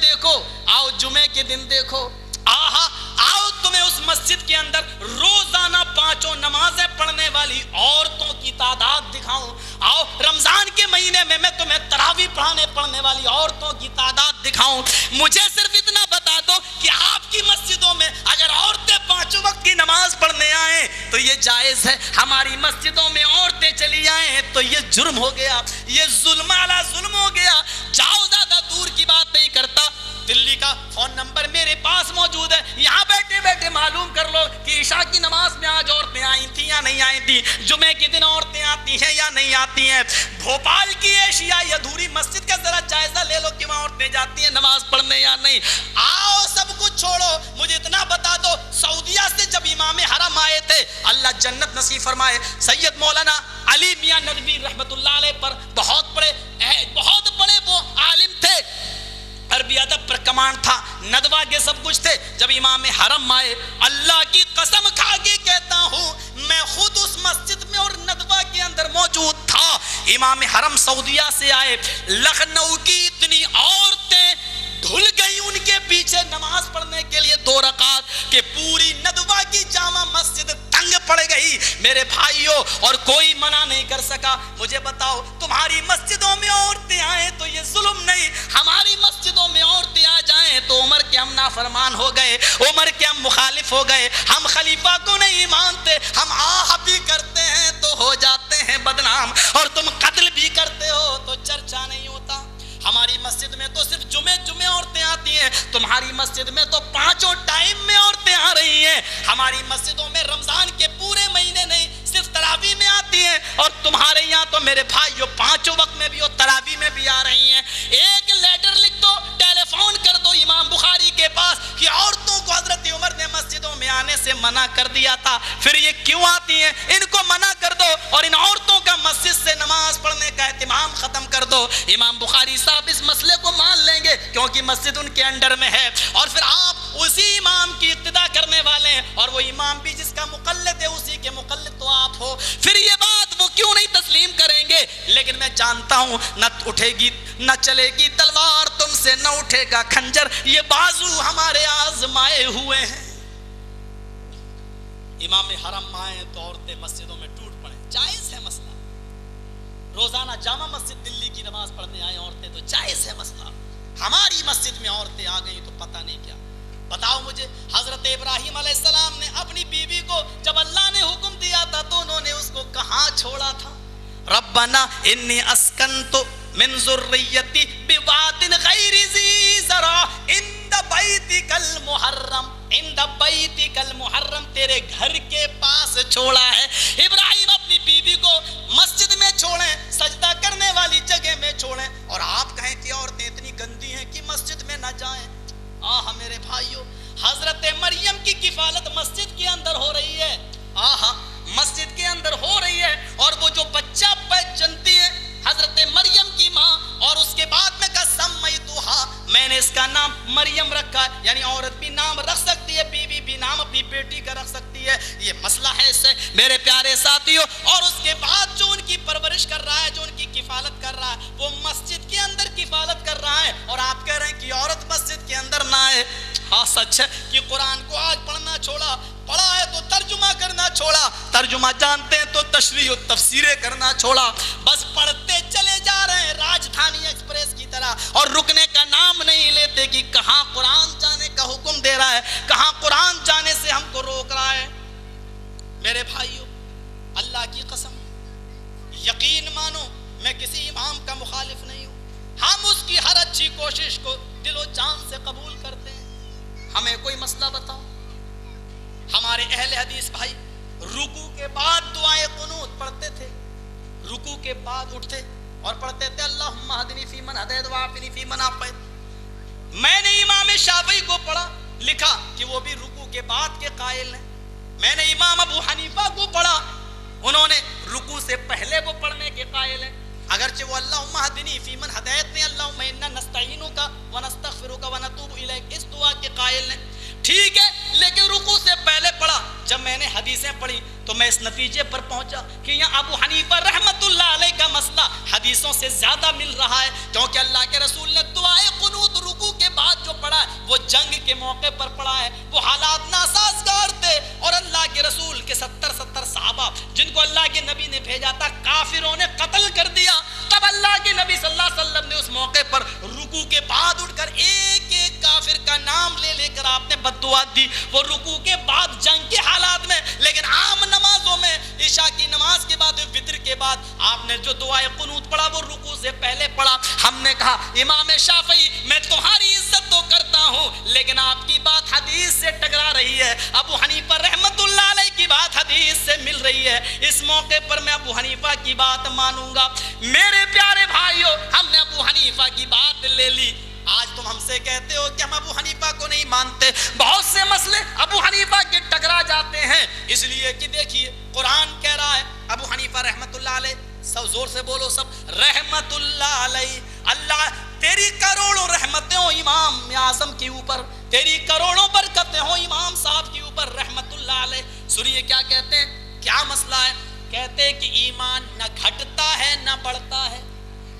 دیکھو, آؤ جمعے کے دن دیکھو, آہا آؤ تمہیں اس مسجد کے اندر روزانہ 5 نمازیں پڑھنے والی عورتوں کی تعداد دکھاؤں. آؤ رمضان کے مہینے میں تمہیں تراویح پڑھنے والی عورتوں کی تعداد دکھاؤں. مجھے صرف اتنا بتا دو کہ آپ کی مسجدوں میں اگر عورتیں 5 وقت کی نماز پڑھنے آئیں تو یہ جائز ہے, ہماری مسجدوں میں عورتیں چلی آئیں تو یہ جرم ہو گیا, یہ ظلم علی ظلم ہو گیا. جاؤ, زیادہ دور کی بات نہیں کرتا, دلی کا فون نمبر میرے پاس موجود ہے, یہاں بیٹھے بیٹھے معلوم کر لو کہ عشاء کی نماز میں آج عورتیں آئی تھیں یا نہیں آئی تھیں, جمعے کے دن عورتیں آتی ہیں یا نہیں آتی ہیں. بھوپال کی ایشیائی ادھوری مسجد کا ذرا جائزہ لے لو کہ وہاں عورتیں جاتی ہیں نماز پڑھنے یا نہیں. آؤ سب کچھ چھوڑو, مجھے اتنا بتا دو, سعودیہ سے جب امام حرم آئے تھے, اللہ جنت نصیب فرمائے, سید مولانا علی میاں ندوی رحمت اللہ علیہ پر بہت بڑے وہ عالم تھے, عربی ادب پر کمانڈ تھا, ندوہ کے سب کچھ تھے. جب امام حرم آئے, اللہ کی قسم کھا کے کہتا ہوں میں خود اس مسجد میں اور ندوہ کے اندر موجود تھا. امام حرم سعودیہ سے آئے, لکھنؤ کی اتنی عورتیں دھل گئی ان کے پیچھے نماز پڑھنے کے لیے 2 رکعت کہ پوری ندوہ کی جامع مسجد تنگ پڑ گئی میرے بھائیوں, اور کوئی منع نہیں کر سکا. مجھے بتاؤ, تمہاری مسجدوں میں عورتیں آئیں تو یہ ظلم نہیں, ہماری مسجدوں میں عورتیں آ جائیں تو عمر کے ہم نافرمان ہو گئے, عمر کے ہم مخالف ہو گئے, ہم خلیفہ کو نہیں مانتے, ہم آہ بھی کرتے ہیں تو ہو جاتے ہیں بدنام, اور تم قتل بھی کرتے ہو تو چرچا نہیں ہوتا. ہماری مسجد میں تو صرف جمعے عورتیں آتی ہیں, تمہاری مسجد میں تو 5 ٹائم میں عورتیں آ رہی ہیں. ہماری مسجدوں میں رمضان کے پورے مہینے نہیں, صرف تراویح میں آتی ہیں, اور تمہارے یہاں تو میرے بھائیو 5 وقت میں بھی اور تراویح میں بھی آ رہی ہیں. ایک لیٹر لکھ دو, ٹیلی فون کر دو امام بخاری کے پاس کہ عورتوں کو حضرت عمر نے مسجدوں میں آنے سے منع کر دیا تھا, پھر یہ کیوں آتی ہیں, ان کو منع کر دو اور ان عورتوں کا مسجد سے نماز پڑھنے کا اہتمام ختم کر دو. امام بخاری صاحب اس مسئلے کو مان لیں گے کیونکہ مسجد ان کے انڈر میں ہے, اور پھر آپ اسی امام کی اقتدا کرنے والے ہیں, اور وہ امام بھی جس کا مقلد ہے اسی کے مقلد تو آپ ہو. پھر یہ بات وہ کیوں نہیں تسلیم کریں گے؟ لیکن میں جانتا ہوں نہ اٹھے گی نہ چلے گی تلوار تم سے, نہ اٹھے گا خنجر, یہ بازو ہمارے آزمائے ہوئے ہیں. امام حرم آئے تو عورتیں مسجدوں میں ٹوٹ پڑے, جائز ہے مسئلہ. روزانہ جامع مسجد دلی کی نماز پڑھنے آئے عورتیں تو جائز ہے مسئلہ. ہماری مسجد میں عورتیں آ گئی تو پتہ نہیں کیا. بتاؤ مجھے, حضرت ابراہیم علیہ السلام نے اپنی بیوی کو جب اللہ نے حکم دیا تھا تو انہوں نے اس کو کہاں چھوڑا تھا؟ ربنا انی اسکنت من ذریتی بواد غیر ذی زرع عند بیتک المحرم, عند بیتک المحرم, تیرے گھر کے پاس چھوڑا ہے. ابراہیم اپنی بیوی کو مسجد میں چھوڑیں, سجدہ کرنے والی جگہ میں چھوڑیں, اور آپ کہیں کہ عورتیں اتنی گندی ہیں کہ مسجد میں نہ جائیں. آہا میرے بھائیو, حضرت مریم کی کفالت مسجد کے اندر ہو رہی ہے. آہا مسجد کے اندر ہو رہی ہے, اور وہ جو بچہ جنتی ہے حضرت مریم کی ماں, اور اس کے بعد میں کہا سمیتوہا, میں نے اس کا نام مریم رکھا, یعنی عورت بھی نام رکھ سکتی ہے, بیوی بھی نام اپنی بیٹی کا رکھ سکتی ہے. یہ مسئلہ ہے اس سے میرے پیارے ساتھیوں. اور اس کے بعد جو ان کی پرورش کر رہا ہے, جو ان کی کفالت کر رہا ہے, وہ مسجد کے اندر کفالت کر رہا ہے, اور آپ کہہ رہے ہیں کہ عورت مسجد کے اندر نہ آئے. ہاں سچ ہے کہ قرآن کو آج پڑھنا چھوڑا, پڑھا ہے تو ترجمہ کرنا چھوڑا, ترجمہ جانتے ہیں تو تشریح و تفسیریں کرنا چھوڑا, بس پڑھتے چلے جا رہے ہیں راجدھانی ایکسپریس کی طرح, اور رکنے کا نام نہیں لیتے کہ کہاں قرآن جانے کا حکم دے رہا ہے, کہاں قرآن جانے سے ہم کو روک رہا ہے. میرے بھائیو, اللہ کی قسم یقین مانو میں کسی امام کا مخالف نہیں ہوں, ہم اس کی ہر اچھی کوشش کو دل و جان سے قبول کرتے ہیں. ہمیں کوئی مسئلہ بتاؤ. ہمارے اہل حدیث بھائی رکوع کے بعد دعائے قنوت پڑھتے تھے, رکوع کے بعد اٹھتے اور پڑھتے تھے اللہم اہدنی فیمن ہدیت وعافنی فیمن عافیت. میں نے امام شافعی کو پڑھا, لکھا کہ وہ بھی رکوع کے بعد کے قائل ہیں. میں نے امام ابو حنیفہ کو پڑھا, انہوں نے رکوع سے پہلے وہ پڑھنے کے قائل ہیں, اگرچہ وہ اللہم اہدنی فیمن ہدیت نے اللہم انا نستعینک ونستغفرک ونتوب الیک اس دعا کے قائل ہیں. ٹھیک ہے, لیکن رکوع سے پہلے پڑھا. جب میں نے حدیثیں پڑھی تو میں اس نتیجے پر پہنچا کہ یہاں ابو حنیفہ رحمت اللہ علیہ کا مسئلہ حدیثوں سے زیادہ مل رہا ہے, کیونکہ اللہ کے رسول نے دعائے قنوت رکوع کے بعد کے موقع پر پڑھا ہے، وہ حالات ناسازگار تھے، اور اللہ کے رسول کے 70 صحابہ جن کو اللہ کے نبی نے بھیجا تھا کافروں نے قتل کر دیا۔ تب اللہ کے نبی صلی اللہ علیہ وسلم نے اس موقع پر رکوع کے بعد اٹھ کر ایک ایک کافر کا نام لے لے کر آپ نے بد دعا دی، وہ رکوع کے بعد جنگ کے حالات میں، لیکن عام نمازوں میں عشاء کی نماز کے بعد وتر کے بعد آپ نے جو دعائے قنوت پڑھا وہ رکوع سے پہلے پڑھا۔ ہم نے کہا امام شافعی میں تمہاری عزت تو کرتا ہوں لیکن آپ کی بات حدیث سے ٹکرا رہی ہے، ابو حنیفہ رحمت اللہ علیہ کی بات حدیث سے مل رہی ہے، اس موقع پر میں ابو حنیفہ کی بات مانوں گا۔ میرے پیارے بھائیو، ہم نے ابو حنیفہ کی بات لے لی۔ آج تم ہم سے کہتے ہو کہ ہم ابو حنیفہ کو نہیں مانتے، بہت سے مسئلے ابو حنیفہ کے ٹکرا جاتے ہیں، اس لیے کہ دیکھیے قرآن کہہ رہا ہے ابو حنیفہ رحمت اللہ علیہ، سب زور سے بولو سب، رحمت اللہ علیہ، اللہ تیری کروڑوں رحمتیں ہوں امام اعظم کے اوپر، تیری کروڑوں برکتیں ہوں امام صاحب کے اوپر رحمت اللہ علیہ۔ سنیے کیا کہتے ہیں، کیا مسئلہ ہے، کہتے ہیں کہ ایمان نہ گھٹتا ہے نہ بڑھتا ہے،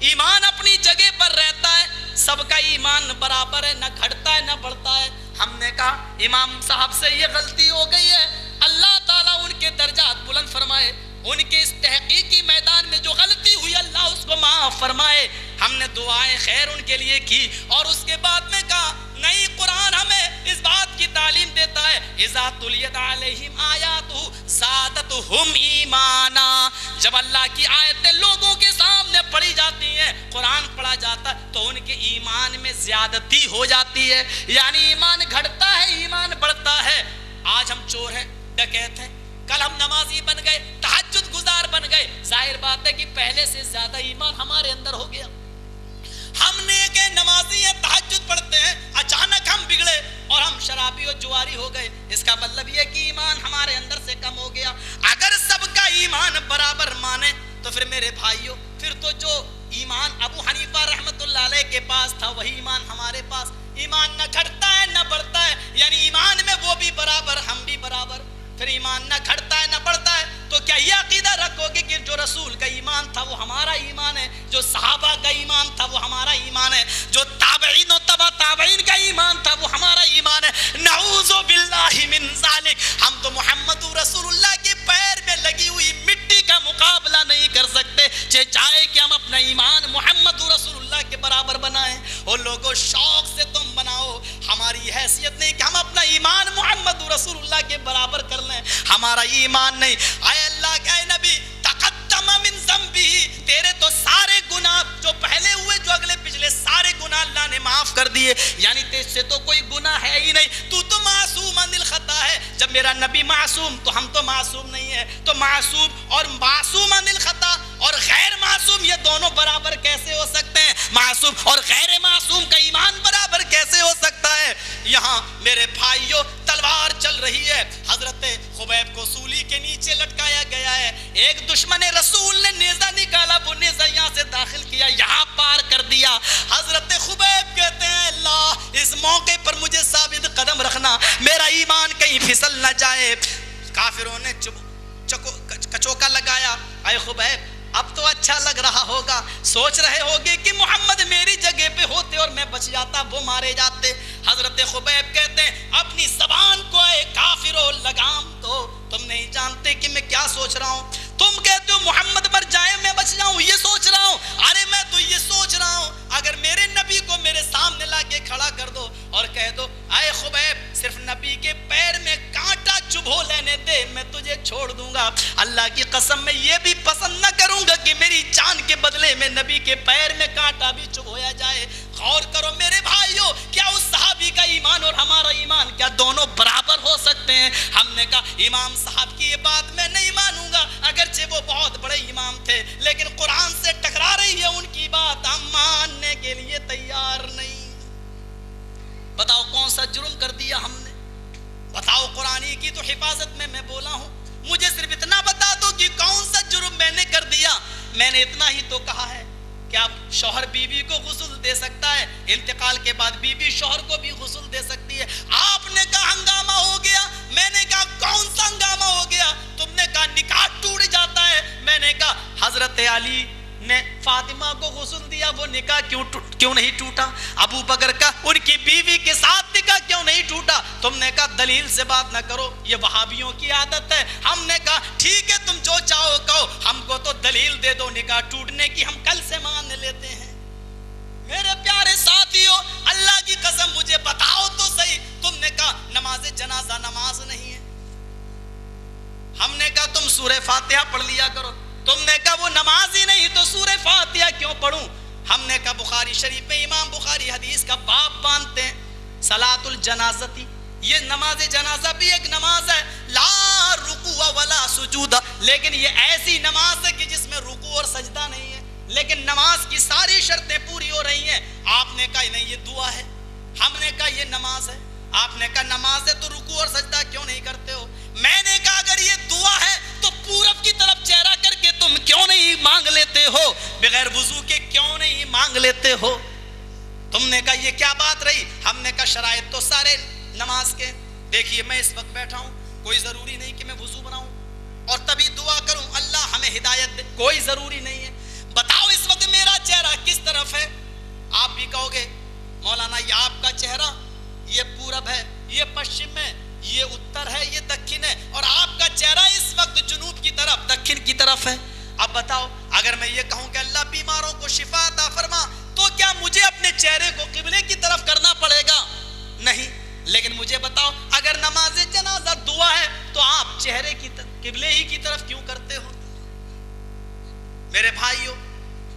ایمان اپنی جگہ پر رہتا ہے، سب کا ایمان برابر ہے، نہ گھٹتا ہے نہ بڑھتا ہے۔ ہم نے کہا امام صاحب سے یہ غلطی ہو گئی ہے، اللہ تعالیٰ ان کے درجات بلند فرمائے، ان کے اس تحقیقی میدان میں جو غلطی ہوئی اللہ اس کو معاف فرمائے۔ ہم نے دعائیں خیر ان کے لیے کی اور اس کے بعد میں کہا نہیں، قرآن ہمیں اس بات کی تعلیم دیتا ہے اذا تلیت علیہم آیاتہ زادتہم ایمانا، جب اللہ کی آیتیں لوگوں کے سامنے پڑھی جاتی ہیں، قرآن پڑھا جاتا ہے تو ان کے ایمان میں زیادتی ہو جاتی ہے، یعنی ایمان گھٹتا ہے ایمان بڑھتا ہے۔ آج ہم چور ہیں، ڈکیت ہیں، کل ہم نمازی بن گئے، تہجد گزار بن گئے، ظاہر بات ہے کہ پہلے سے زیادہ ایمان ہمارے اندر ہو گیا۔ ہم نیک ہیں، نمازی ہیں، تہجد پڑھتے ہیں، اچانک ہم بگڑے اور ہم شرابی اور جواری ہو گئے، اس کا مطلب یہ کہ ایمان ہمارے اندر سے کم ہو گیا۔ اگر سب کا ایمان برابر مانے تو پھر میرے بھائیوں، پھر تو جو ایمان ابو حنیفہ رحمت اللہ علیہ کے پاس تھا وہی ایمان ہمارے پاس، ایمان نہ گھٹتا ہے نہ بڑھتا ہے، یعنی ایمان میں وہ بھی برابر ہم بھی برابر۔ پھر ایمان نہ گھٹتا ہے نہ بڑھتا ہے تو کیا یہ عقیدہ رکھو گے کہ جو رسول کا ایمان تھا وہ ہمارا ایمان ہے، جو صحابہ کا ایمان تھا وہ ہمارا ایمان ہے، جو تابعین و تبع تابعین کا ایمان تھا وہ ہمارا ایمان ہے؟ نعوذ باللہ من ذالک، ہم تو محمد رسول اللہ کے پیر میں لگی ہوئی مٹی کا مقابلہ نہیں کر سکتے، چاہے کہ ہم اپنا ایمان محمد رسول اللہ کے برابر بنائیں۔ اور لوگوں شوق سے تم بناؤ، ہماری حیثیت نہیں کہ ہم اپنا ایمان محمد رسول اللہ کے برابر کر لیں، ہمارا ایمان نہیں۔ اے اللہ کے اے نبی، تقدم من ذنبہ، تیرے تو سارے گناہ جو پہلے ہوئے جو اگلے پچھلے سارے گناہ اللہ نے معاف کر دیے، یعنی تجھ سے تو کوئی گناہ ہے ہی نہیں، تو معصوم عن الخطا ہے۔ جب میرا نبی معصوم تو ہم تو معصوم نہیں ہے، تو معصوم اور معصوم عن الخطا اور غیر معصوم یہ دونوں برابر کیسے ہو سکتے ہیں؟ معصوم اور غیر معصوم کا ایمان برابر کیسے ہو سکتا ہے؟ یہاں میرے بھائیوں تلوار چل رہی ہے، حضرت خبیب کو سولی کے نیچے لٹکایا گیا ہے، ایک دشمن رسول نے نیزہ نکالا، وہ نیزہ یہاں سے داخل کیا، یہاں پار کر دیا۔ حضرت خبیب کہتے ہیں اللہ اس موقع پر مجھے ثابت قدم رکھنا، میرا ایمان کہیں پھسل نہ جائے۔ کافروں نے کچوکا لگایا، اے خبیب اب تو اچھا لگ رہا ہوگا، سوچ رہے ہوگے کہ محمد میری جگہ پہ ہوتے اور میں بچ جاتا، وہ مارے جاتے۔ حضرت خبیب کہتے ہیں اپنی زبان کو اے کافرو لگام دو، تم نہیں جانتے کہ میں کیا سوچ رہا ہوں، تم کہتے ہو محمد مر جائے میں بچ جاؤں، یہ سوچ رہا ہوں، ارے میں تو یہ سوچ رہا ہوں اگر میرے نبی کو میرے سامنے لا کے کھڑا کر دو اور کہہ دو اے خبیب صرف نبی کے پیر میں کانٹا چبھو لینے دے میں تجھے چھوڑ دوں گا، اللہ کی قسم میں یہ بھی پسند نہ کروں گا کہ میری جان کے بدلے میں نبی کے پیر میں کانٹا بھی چبھویا جائے۔ غور کرو میرے بھائیوں، کیا اس صحابی کا ایمان اور ہمارا ایمان کیا دونوں برابر ہو سکتے ہیں؟ ہم نے کہا امام صاحب کی یہ بات میں نہیں مانوں گا، اگرچہ وہ بہت بڑے امام تھے لیکن قرآن سے ٹکرا رہی ہے ان کی بات، ہم ماننے کے لیے تیار نہیں۔ بتاؤ کون سا جرم کر دیا ہم نے؟ بتاؤ، قرآن کی تو حفاظت میں بولا ہوں، مجھے صرف اتنا بتا دو کہ کون سا جرم میں نے کر دیا۔ میں نے اتنا ہی تو کہا ہے کہ اب شوہر بیوی کو غسل دے سکتا ہے، انتقال کے بعد بیوی شوہر کو بھی غسل دے سکتی ہے۔ آپ نے کہا ہنگامہ ہو گیا، میں نے کہا کون سا ہنگامہ ہو گیا؟ تم نے کہا نکاح ٹوٹ جاتا ہے، میں نے کہا حضرت علی نے فاطمہ کو غسل دیا وہ نکاح کیوں نہیں ٹوٹا؟ ابو بکر کا ان کی بیوی کے ساتھ نکاح کیوں نہیں ٹوٹا؟ تم نے کہا دلیل سے بات نہ کرو، یہ وہابیوں کی عادت ہے۔ ہم نے کہا ٹھیک ہے تم جو چاہو کہو، ہم کو تو دلیل دے دو نکاح ٹوٹنے کی، ہم کل سے مان لیتے ہیں۔ میرے پیارے ساتھیوں، اللہ کی قسم مجھے بتاؤ تو صحیح، تم نے کہا نماز جنازہ نماز نہیں ہے، ہم نے کہا تم سورہ فاتحہ پڑھ لیا کرو، تم نے کہا وہ نماز ہی نہیں تو سورہ فاتحہ کیوں پڑھوں؟ ہم نے کہا بخاری شریف میں امام بخاری حدیث کا باب باندھتے ہیں، صلاۃ الجنازتی، یہ نماز جنازہ بھی ایک نماز ہے، لا رکوع ولا سجود، لیکن یہ ایسی نماز ہے کہ جس میں رکوع اور سجدہ نہیں ہے، لیکن نماز کی ساری شرطیں پوری ہو رہی ہیں۔ آپ نے کہا نہیں یہ دعا ہے، ہم نے کہا یہ نماز ہے، آپ نے کہا نماز ہے تو رکوع اور سجدہ کیوں نہیں کرتے ہو؟ میں نے کہا اگر یہ دعا ہے تو پورب کی طرف چہرہ کر کے تم کیوں نہیں مانگ لیتے ہو؟ بغیر وضو کے کیوں نہیں مانگ لیتے ہو؟ تم نے کہا یہ کیا بات رہی؟ ہم نے کہا شرائط تو سارے نماز کے، دیکھیے میں اس وقت بیٹھا ہوں، کوئی ضروری نہیں کہ میں وضو بناؤں اور تبھی دعا کروں اللہ ہمیں ہدایت دے، کوئی ضروری نہیں ہے۔ بتاؤ اس وقت میرا چہرہ کس طرف ہے؟ آپ بھی کہو گے مولانا یہ آپ کا چہرہ یہ پورب ہے، یہ پشچم ہے، یہ اتر ہے، یہ دکھن ہے، اور آپ کا چہرہ اس وقت جنوب کی طرف دکھن کی طرف ہے۔ اب بتاؤ اگر میں یہ کہوں کہ اللہ بیماروں کو شفا عطا فرما تو کیا مجھے اپنے چہرے کو قبلے کی طرف کرنا پڑے گا؟ نہیں۔ لیکن مجھے بتاؤ اگر نماز جنازہ دعا ہے تو آپ چہرے کی قبلے ہی کی طرف کیوں کرتے ہو؟ میرے بھائیوں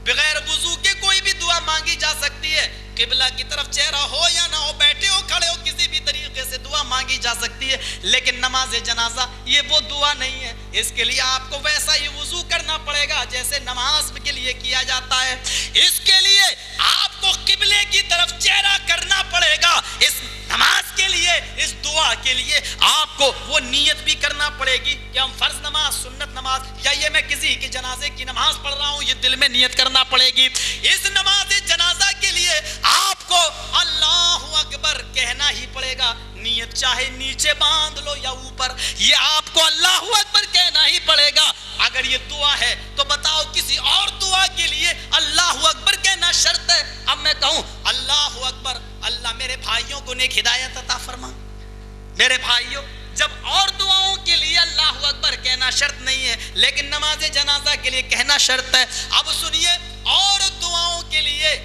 بغیر وضو کے کوئی بھی دعا مانگی جا سکتی ہے، قبلہ کی طرف چہرہ ہو یا نہ ہو، بیٹھے ہو کھڑے ہو، کسی بھی طریقے سے دعا مانگی جا سکتی ہے، لیکن نماز جنازہ یہ وہ دعا نہیں ہے، اس کے لیے آپ کو ویسا ہی وضو کرنا پڑے گا جیسے نماز کے لیے کیا جاتا ہے۔ اس کے لیے آپ کو قبلے کی طرف چہرہ کرنا پڑے گا، اس نماز کے لیے، اس دعا کے لیے آپ کو وہ نیت بھی کرنا پڑے گی کہ ہم فرض نماز، سنت نماز، یا یہ میں کسی کے جنازے کی نماز پڑھ رہا ہوں، یہ دل میں نیت کرنا پڑے گی۔ اس نماز جنازہ کے لیے آپ کو اللہ اکبر کہنا ہی پڑے گا، نیت چاہے نیچے باندھ لو یا اوپر، یہ آپ کو اللہ اکبر کہنا ہی پڑے گا۔ اگر یہ دعا ہے تو بتاؤ کسی اور دعا کے لیے اللہ اکبر کہنا شرط ہے؟ اب میں کہوں اللہ اکبر، اللہ میرے بھائیوں کو نیک ہدایت عطا فرما۔ میرے بھائیوں جب اور دعاؤں کے لیے اللہ اکبر کہنا شرط نہیں ہے لیکن نماز جنازہ کے لیے کہنا شرط ہے، اب سنیے اور دعاؤں کے لیے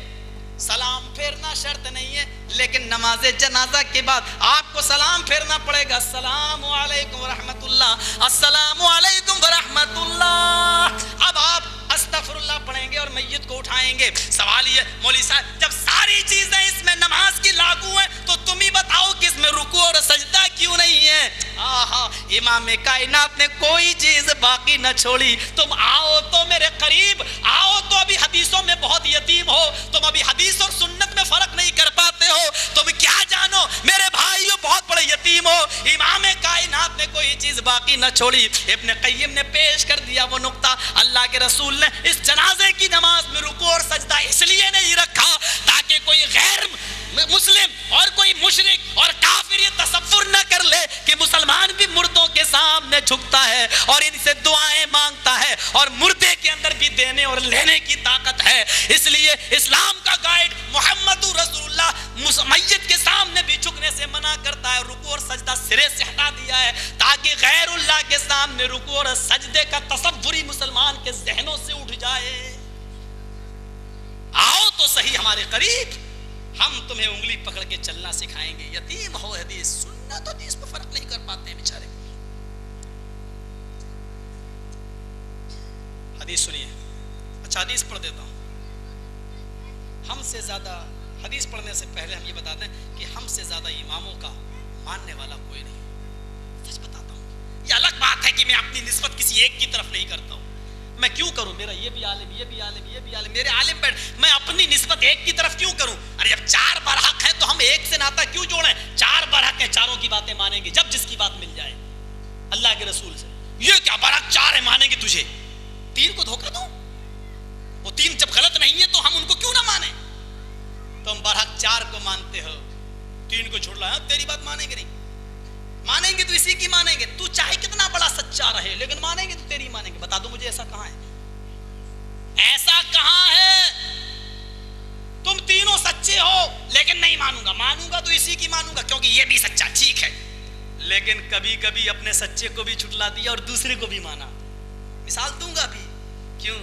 سلام پھیرنا شرط نہیں ہے لیکن نماز جنازہ کے بعد آپ کو سلام پھیرنا پڑے گا، السلام علیکم ورحمت اللہ، السلام علیکم ورحمت اللہ۔ اب آپ استغفر اللہ پڑھیں گے اور میت کو اٹھائیں گے۔ سوال یہ مولوی صاحب جب ساری چیزیں اس میں نماز کی لاگو ہیں تو تم ہی بتاؤ کہ اس میں رکوع اور سجدہ کیوں نہیں ہے؟ آہا، امام کائنات نے کوئی چیز باقی نہ چھوڑی۔ تم آؤ تو میرے قریب آؤ تو ابھی حدیثوں میں بہت یتیم ہو، تم ابھی حدیث اور سنت میں فرق نہیں کر پاتے ہو، تم کیا جانو میرے بھائیو بہت بڑے یتیم ہو۔ امام کائنات نے کوئی چیز باقی نہ چھوڑی۔ ابن قیم نے پیش کر دیا وہ نقطہ، اللہ کے رسول نے اس جنازے کی نماز میں رکوع اور سجدہ اس لیے نہیں رکھا تاکہ کوئی غیر مسلم اور کوئی مشرک اور کافر یہ تصور نہ کر لے کہ مسلمان بھی مردوں کے سامنے جھکتا ہے اور ان سے دعائیں مانگتا ہے اور مردے کے اندر بھی دینے اور لینے کی طاقت ہے۔ اس لیے اسلام کا گائیڈ محمد رسول اللہ میت کے سامنے بھی جھکنے سے منع کرتا ہے، رکوع اور سجدہ سرے سے ہٹا دیا ہے تاکہ غیر اللہ کے سامنے رکوع اور سجدے کا تصوری مسلمان کے ذہنوں سے اٹھ جائے۔ آؤ تو صحیح ہمارے قریب، ہم تمہیں انگلی پکڑ کے چلنا سکھائیں گے۔ یتیم ہو حدیث سنت حدیث پہ فرق نہیں کر پاتے ہیں بیچارے۔ حدیث سنیے، اچھا حدیث پڑھ دیتا ہوں۔ ہم سے زیادہ حدیث پڑھنے سے پہلے ہم یہ بتاتے ہیں کہ ہم سے زیادہ اماموں کا ماننے والا کوئی نہیں۔ سچ بتاتا ہوں، یہ الگ بات ہے کہ میں اپنی نسبت کسی ایک کی طرف نہیں کرتا ہوں، میں کیوں کروں؟ میرا یہ بھی عالم، یہ بھی عالم، یہ بھی عالم، میرے عالم بیٹھ، میں اپنی نسبت ایک کی طرف کیوں کروں؟ ارے جب چار برحق ہیں تو ہم ایک سے ناتا کیوں جوڑیں؟ چار برحق ہیں، چاروں کی باتیں مانیں گے جب جس کی بات مل جائے اللہ کے رسول سے۔ یہ کیا برحق چار ہے مانیں گے تجھے؟ تین کو دھوکہ دو، وہ تین جب غلط نہیں ہے تو ہم ان کو کیوں نہ مانیں؟ تم برحق چار کو مانتے ہو، تین کو چھوڑ لایا، تیری بات مانیں گے نہیں، مانیں گے تو اسی کی مانیں گے، تو چاہے کتنا بڑا سچا رہے لیکن مانیں گے تو تیری مانیں گے۔ بتا دو مجھے ایسا کہاں ہے؟ ایسا کہاں ہے تم تینوں سچے ہو لیکن نہیں مانوں گا تو اسی کی مانوں گا کیونکہ یہ بھی سچا، ٹھیک ہے، لیکن کبھی کبھی اپنے سچے کو بھی جھٹلا دیا اور دوسرے کو بھی مانا. مثال دوں گا بھی، کیوں؟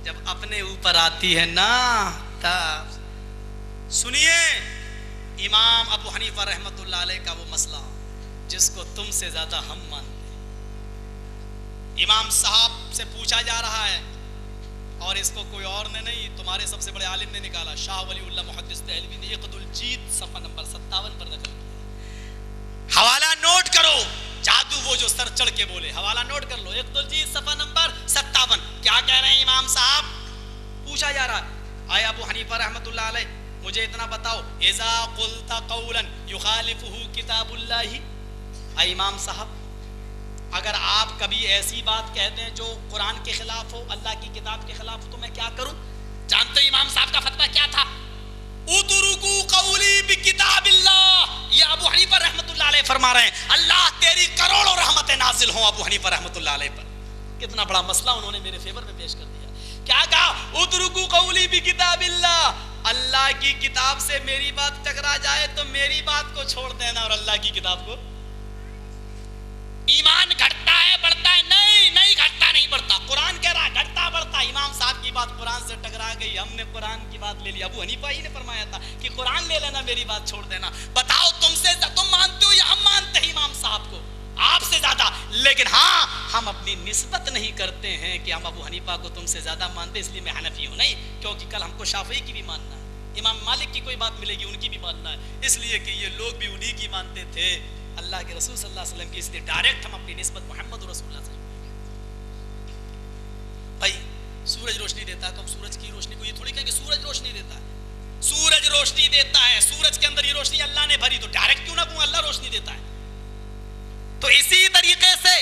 جب اپنے اوپر آتی ہے نا تب. سنیے امام ابو حنیفہ رحمۃ اللہ علیہ کا وہ مسئلہ جس کو تم سے زیادہ ہم مانتے ہیں. امام صاحب سے پوچھا جا رہا ہے اور اس کو کوئی اور نے نہیں، تمہارے سب سے بڑے عالم نے نکالا، شاہ ولی اللہ محدث دہلوی نے عقد الجید صفحہ نمبر 57 پر نقل کیا. حوالہ نوٹ کرو، جادو وہ جو سر چڑھ کے بولے، حوالہ نوٹ کر لو، عقد الجید صفحہ نمبر 57. کیا کہہ رہے ہیں امام صاحب؟ پوچھا جا رہا ہے آیا ابو حنیفہ رحمۃ اللہ علیہ مجھے اتنا بتاؤ، اذا قلت قولا یخالفہ کتاب اللہ، اے امام صاحب اگر آپ کبھی ایسی بات کہتے ہیں جو قرآن کے خلاف ہو، اللہ کی کتاب کے خلاف ہو، تو میں کیا کروں؟ جانتے ہو امام صاحب کا فتویٰ کیا تھا؟ اترکو قولی بکتاب اللہ. یہ ابو حنیفہ رحمۃ اللہ علیہ فرما رہے ہیں اللہ تیری کروڑوں رحمتیں نازل ہوں ابو حنیفہ رحمۃ اللہ علیہ پر. کتنا بڑا مسئلہ انہوں نے میرے فیور میں پیش کر دیا. کیا کہا؟ اترکو قولی بکتاب اللہ، اللہ کی کتاب سے میری بات ٹکرا جائے تو میری بات کو چھوڑ دینا اور اللہ کی کتاب کو. ایمان گھٹتا ہے بڑھتا ہے؟ نہیں گھٹتا نہیں بڑھتا. قرآن کہہ رہا ہے گھٹتا بڑھتا. امام صاحب کی بات قرآن سے ٹکرا گئی، ہم نے قرآن کی بات لے لی. ابو حنیفہ ہی نے فرمایا تھا کہ قرآن لے لینا میری بات چھوڑ دینا. بتاؤ تم مانتے ہو یا ہم مانتے ہیں امام صاحب کو آپ سے زیادہ؟ لیکن ہاں ہم اپنی نسبت نہیں کرتے ہیں کہ ہم ابو حنیفہ کو تم سے زیادہ مانتے، اس لیے میں حنفی ہوں. نہیں، کیونکہ کل ہم کو شافعی کی بھی ماننا ہے، امام مالک کی کوئی بات ملے گی ان کی بھی ماننا ہے، اس لیے کہ یہ لوگ بھی انہی کی مانتے تھے اللہ کے رسول صلی اللہ علیہ وسلم کی. اس لیے ڈائریکٹ ہم اپنی نسبت محمد رسول اللہ سے. بھائی سورج روشنی دیتا ہے تو ہم سورج کی روشنی کو یہ تھوڑی کہیں کہ سورج روشنی دیتا ہے. سورج روشنی دیتا ہے، سورج کے اندر یہ روشنی اللہ نے بھری، تو ڈائریکٹ کیوں نہ کہوں اللہ روشنی دیتا ہے. تو اسی طریقے سے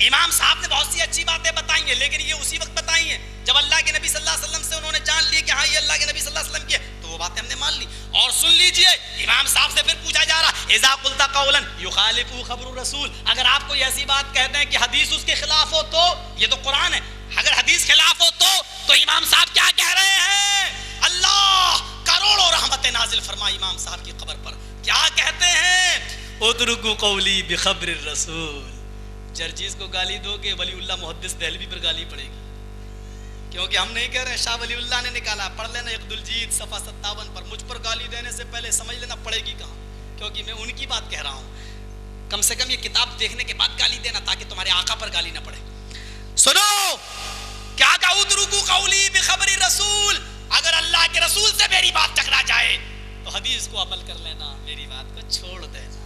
امام صاحب نے بہت سی اچھی باتیں بتائی ہیں، لیکن یہ اسی وقت بتائی ہیں جب اللہ کے نبی صلی اللہ علیہ وسلم سے انہوں نے جان لی کہ ہاں یہ اللہ کے نبی صلی اللہ علیہ وسلم کی ہے، تو وہ باتیں ہم نے مان لی. اور سن لیجئے امام صاحب سے پھر پوچھا جا رہا اذا قلت قولا یخالف خبر الرسول، اگر آپ کوئی ایسی بات کہتے ہیں کہ حدیث اس کے خلاف ہو تو، یہ تو قرآن ہے، اگر حدیث خلاف ہو تو امام صاحب کیا کہہ رہے ہیں؟ اللہ کروڑوں رحمتیں نازل فرما امام صاحب کی قبر پر. کیا کہتے ہیں؟ اترکو قولی بخبر الرسول. جرجیز کو گالی دو گے ولی اللہ محدث دہلوی پر گالی پڑے گی، کیونکہ ہم نہیں کہہ رہے ہیں، شاہ ولی اللہ نے نکالا. پڑھ لینا عقد الجید صفحہ 57 پر. مجھ پر گالی دینے سے پہلے سمجھ لینا پڑے گی کہاں، کیونکہ میں ان کی بات کہہ رہا ہوں. کم سے کم یہ کتاب دیکھنے کے بعد گالی دینا تاکہ تمہارے آقا پر گالی نہ پڑے. سنو کیا کہا؟ اترکو قولی بخبر الرسول، اگر اللہ کے رسول سے میری بات ٹکرا جائے تو حدیث کو عمل کر لینا، میری بات کو چھوڑ دینا.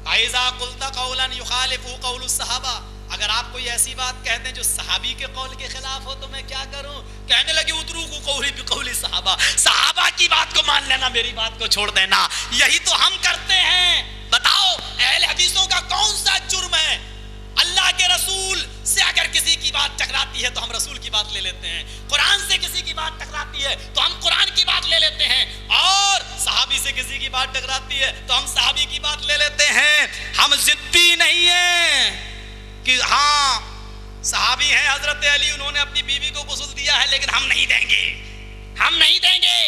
اذا قلت قولا یخالف قول الصحابہ، اگر آپ کوئی ایسی بات کہتے ہیں جو صحابی کے قول کے خلاف ہو تو میں کیا کروں؟ کہنے لگے اترکو قولی بقول صحابہ، صحابہ کی بات کو مان لینا، میری بات کو چھوڑ دینا. یہی تو ہم کرتے ہیں. بتاؤ اہل حدیثوں کا کون سا جرم ہے؟ اللہ کے رسول سے اگر کسی کی بات ٹکراتی ہے تو ہم رسول کی بات لے لیتے ہیں، قرآن سے کسی کی بات ٹکراتی ہے تو ہم قرآن کی بات لے لیتے ہیں، اور صحابی سے کسی کی بات ٹکراتی ہے تو ہم صحابی کی بات لے لیتے ہیں. ہم ضدی نہیں ہیں کہ ہاں صحابی ہیں حضرت علی، انہوں نے اپنی بیوی کو غسل دیا ہے لیکن ہم نہیں دیں گے، ہم نہیں دیں گے،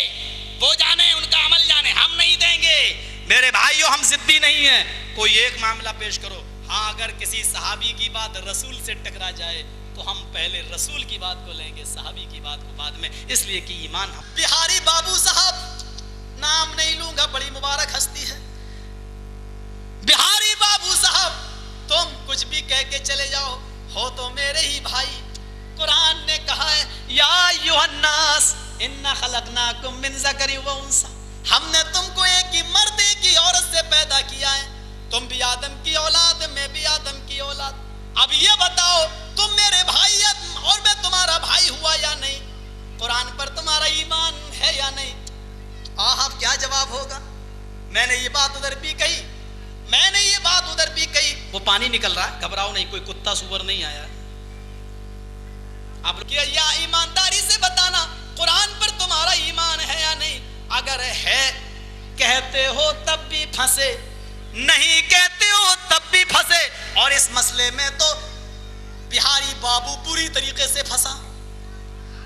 وہ جانے ان کا عمل جانے، ہم نہیں دیں گے. میرے بھائیو ہم ضدی نہیں ہیں. کوئی ایک معاملہ پیش کرو، ہاں اگر کسی صحابی کی بات رسول سے ٹکرا جائے تو ہم پہلے رسول کی بات کو لیں گے، صحابی کی بات کو بعد میں، اس لیے کہ ایمان ہم. بہاری بابو صاحب، نام نہیں لوں گا، بڑی مبارک ہستی ہے. بہاری بابو صاحب تم کچھ بھی کہہ کے چلے جاؤ، ہو تو میرے ہی بھائی. قرآن نے کہا ہے یا ایھا الناس انا خلقناکم من ذکر و انثی، ہم نے تم کو ایک ہی مرد ایک ہی عورت سے پیدا کیا ہے، تم بھی آدم کی اولاد، میں بھی آدم کی اولاد. اب یہ بتاؤ تم میرے بھائی اور میں تمہارا بھائی ہوا یا نہیں؟ قرآن پر تمہارا ایمان ہے یا نہیں؟ آپ کیا جواب ہوگا؟ میں نے یہ بات ادھر بھی کہی، میں نے یہ بات ادھر بھی کہی. وہ پانی نکل رہا ہے، گھبراؤ نہیں، کوئی کتا سور نہیں آیا. اب یا ایمانداری سے بتانا قرآن پر تمہارا ایمان ہے یا نہیں؟ اگر ہے کہتے ہو تب بھی پھنسے، نہیں کہتے ہو تب بھی پھنسے. اور اس مسئلے میں تو بہاری بابو پوری طریقے سے پھنسا.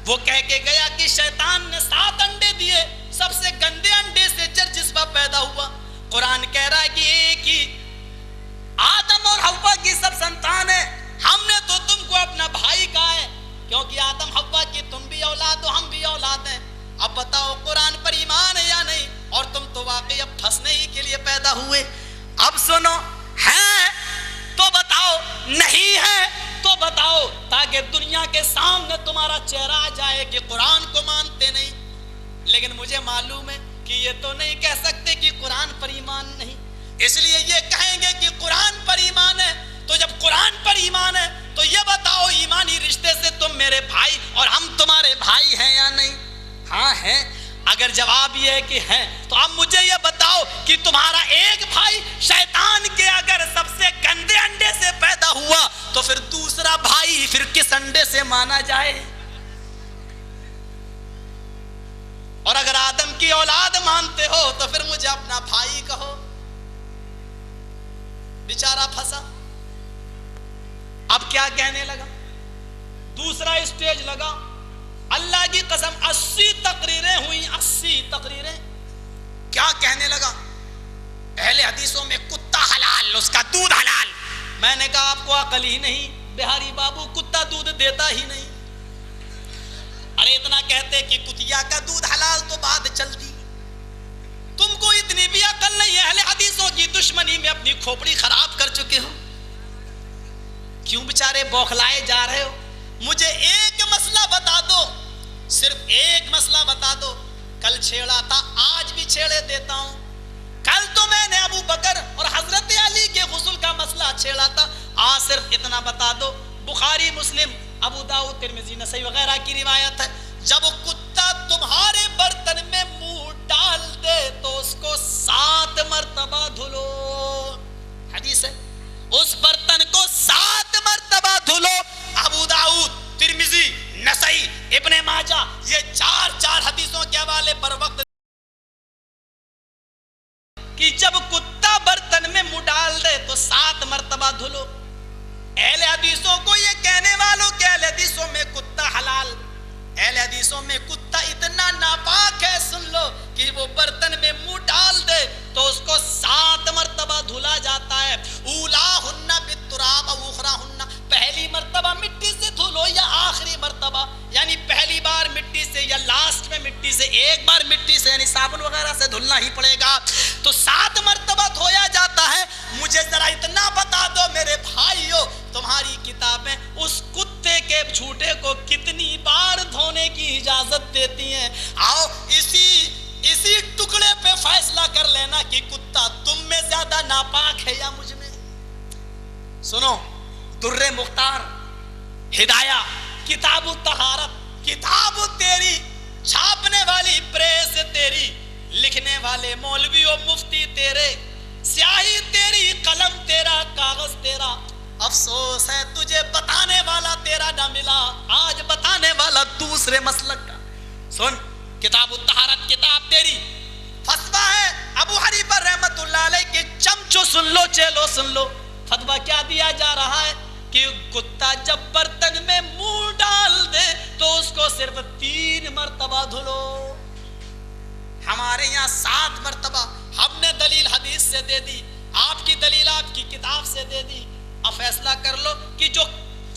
وہ کہہ کے گیا کہ شیطان نے 7 انڈے دیے، سب سے گندے انڈے سے جرجسبہ پیدا ہوا۔ قرآن کہہ رہا ہے کہ ایک ہی آدم اور حوا کی سب سنتان ہے، ہم نے تو تم کو اپنا بھائی کہا ہے، کیونکہ آدم حوا کی تم بھی اولاد ہو، ہم بھی اولاد ہیں۔ اب بتاؤ قرآن پر ایمان ہے یا نہیں؟ اور تم تو واقعی اب پھنسنے ہی کے لیے پیدا ہوئے۔ اب سنو، ہے تو بتاؤ، نہیں ہے تو بتاؤ، تاکہ دنیا کے سامنے تمہارا چہرہ آ جائے کہ قرآن کو مانتے نہیں۔ لیکن مجھے معلوم ہے کہ یہ تو نہیں کہہ سکتے کہ قرآن پر ایمان نہیں، اس لیے یہ کہیں گے کہ قرآن پر ایمان ہے۔ تو جب قرآن پر ایمان ہے تو یہ بتاؤ ایمانی رشتے سے تم میرے بھائی اور ہم تمہارے بھائی ہیں یا نہیں؟ ہاں ہیں۔ اگر جواب یہ ہے کہ ہیں تو اب مجھے یہ بتاؤ کہ تمہارا ایک بھائی شیطان کے اگر سب سے گندے انڈے سے پیدا ہوا تو پھر دوسرا بھائی پھر کس انڈے سے مانا جائے؟ اور اگر آدم کی اولاد مانتے ہو تو پھر مجھے اپنا بھائی کہو۔ بیچارہ پھنسا، اب کیا کہنے لگا؟ دوسرا اسٹیج لگا، اللہ کی قسم 80 تقریریں ہوئی، 80 تقریریں۔ کیا کہنے لگا؟ اہل حدیثوں میں کتا حلال، اس کا دودھ حلال۔ میں نے کہا آپ کو عقل ہی نہیں بہاری بابو، کتا دودھ دیتا ہی نہیں۔ ارے اتنا کہتے کہ کتیا کا دودھ حلال تو بات چلتی، تم کو اتنی بھی عقل نہیں ہے، اہل حدیثوں کی دشمنی میں اپنی کھوپڑی خراب کر چکے ہو۔ کیوں بیچارے بوکھلائے جا رہے ہو؟ مجھے ایک مسئلہ بتا دو، صرف ایک مسئلہ بتا دو۔ کل چھیڑا تھا، آج بھی چھیڑے دیتا ہوں۔ کل تو میں نے ابو بکر اور حضرت علی کے غسل کا مسئلہ چھیڑا تھا، آج صرف اتنا بتا دو۔ بخاری، مسلم، ابو داؤد، ترمذی، نسائی وغیرہ کی روایت ہے، جب کتا تمہارے برتن میں منہ ڈال دے تو اس کو 7 مرتبہ دھلو۔ حدیث ہے، اس برتن کو 7 مرتبہ دھلو۔ ابو داؤد، ترمذی، نسائی، ابن ماجہ، یہ 4 حدیثوں کے حوالے پر وقت کہ جب کتا برتن میں منہ ڈال دے تو 7 مرتبہ دھلو۔ اہل حدیثوں کو یہ کہنے والوں کہ اہل حدیثوں میں کتا حلال، اہل حدیثوں میں کتا اتنا ناپاک ہے، سن لو کہ وہ برتن میں منہ ڈال دے تو اس کو 7 مرتبہ دھلا جاتا ہے۔ اولاہن بالتراب و اخراہن، پہلی مرتبہ مٹی سے دھلو یا آخری مرتبہ، یعنی پہلی بار مٹی سے یا لاسٹ میں مٹی سے، ایک بار مٹی سے یعنی صابن وغیرہ سے دھلنا ہی پڑے گا، تو 7 مرتبہ دھویا جاتا ہے۔ مجھے ذرا اتنا بتا دو میرے بھائیو، تمہاری کتابیں اس کتے کے جھوٹے کو کتنی بار دھونے کی اجازت دیتی ہیں؟ آؤ اسی ٹکڑے پہ فیصلہ کر لینا کہ کتا تم میں زیادہ ناپاک ہے یا مجھ میں۔ سنو، در مختار، ہدایہ، کتاب الطہارت، کتاب تیری، چھاپنے والی پریس تیری، لکھنے والے مولوی و مفتی تیرے، سیاہی تیری، قلم تیرا، کاغذ تیرا، افسوس ہے تجھے بتانے والا تیرا نہ ملا، آج بتانے والا دوسرے مسلک کا۔ سن، کتاب الطہارت کتاب تیری، فتویٰ ہے ابو حنیفہ رحمت اللہ علیہ کے چمچو سن لو، چیلو سن لو، فتویٰ کیا دیا جا رہا ہے کہ کتا جب برتن میں منہ ڈال دے تو اس کو صرف 3 مرتبہ دھلو۔ ہمارے یہاں 7 مرتبہ، ہم نے دلیل حدیث سے دے دی، آپ کی دلیل آپ کی کتاب سے دے دی۔ اب فیصلہ کر لو کہ جو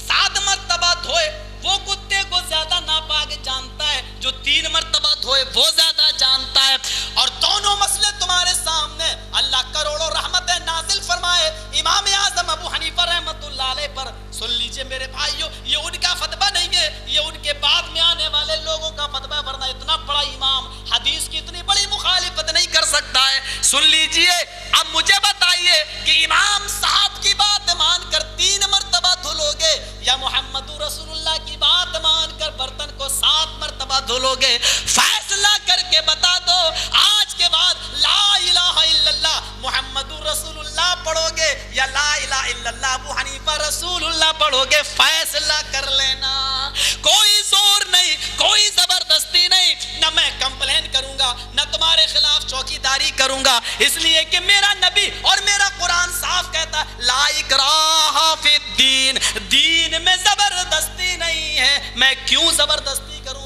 7 مرتبہ دھوئے وہ کتے کو زیادہ ناپاک جانتا ہے، جو 3 مرتبہ دھوئے وہ زیادہ جانتا ہے۔ اور دونوں مسئلے تمہارے سامنے، اللہ کروڑوں رحمتیں نازل فرمائے امام اعظم ابو حنیفہ رحمت اللہ علیہ پر۔ سن لیجئے میرے بھائیو، یہ ان کا فتویٰ نہیں ہے، یہ ان کے بعد میں آنے والے لوگوں کا فتویٰ، ورنہ اتنا بڑا امام حدیث کی اتنی بڑی مخالفت نہیں کر سکتا ہے۔ سن لیجئے، اب مجھے بتائیے کہ امام صاحب کی بات مان کر 3 مرتبہ دھلو گے یا محمد رسول اللہ کی بات مان کر برتن کو 7 مرتبہ دھلو گے؟ فیصلہ کر کے بتا دو۔ آج کے بعد لا الہ الا اللہ محمد رسول اللہ پڑھو گے یا لا الہ الا اللہ ابو حنیفہ رسول اللہ پڑھو گے؟ فیصلہ کر لینا۔ کوئی زور نہیں، کوئی زبردستی نہیں، نہ میں کمپلین کروں گا نہ تمہارے خلاف چوکی داری کروں گا، اس لیے کہ میرا نبی اور میرا قرآن صاف کہتا ہے لا اکراہ فی الدین، دین میں زبردستی نہیں ہے۔ میں کیوں زبردستی کروں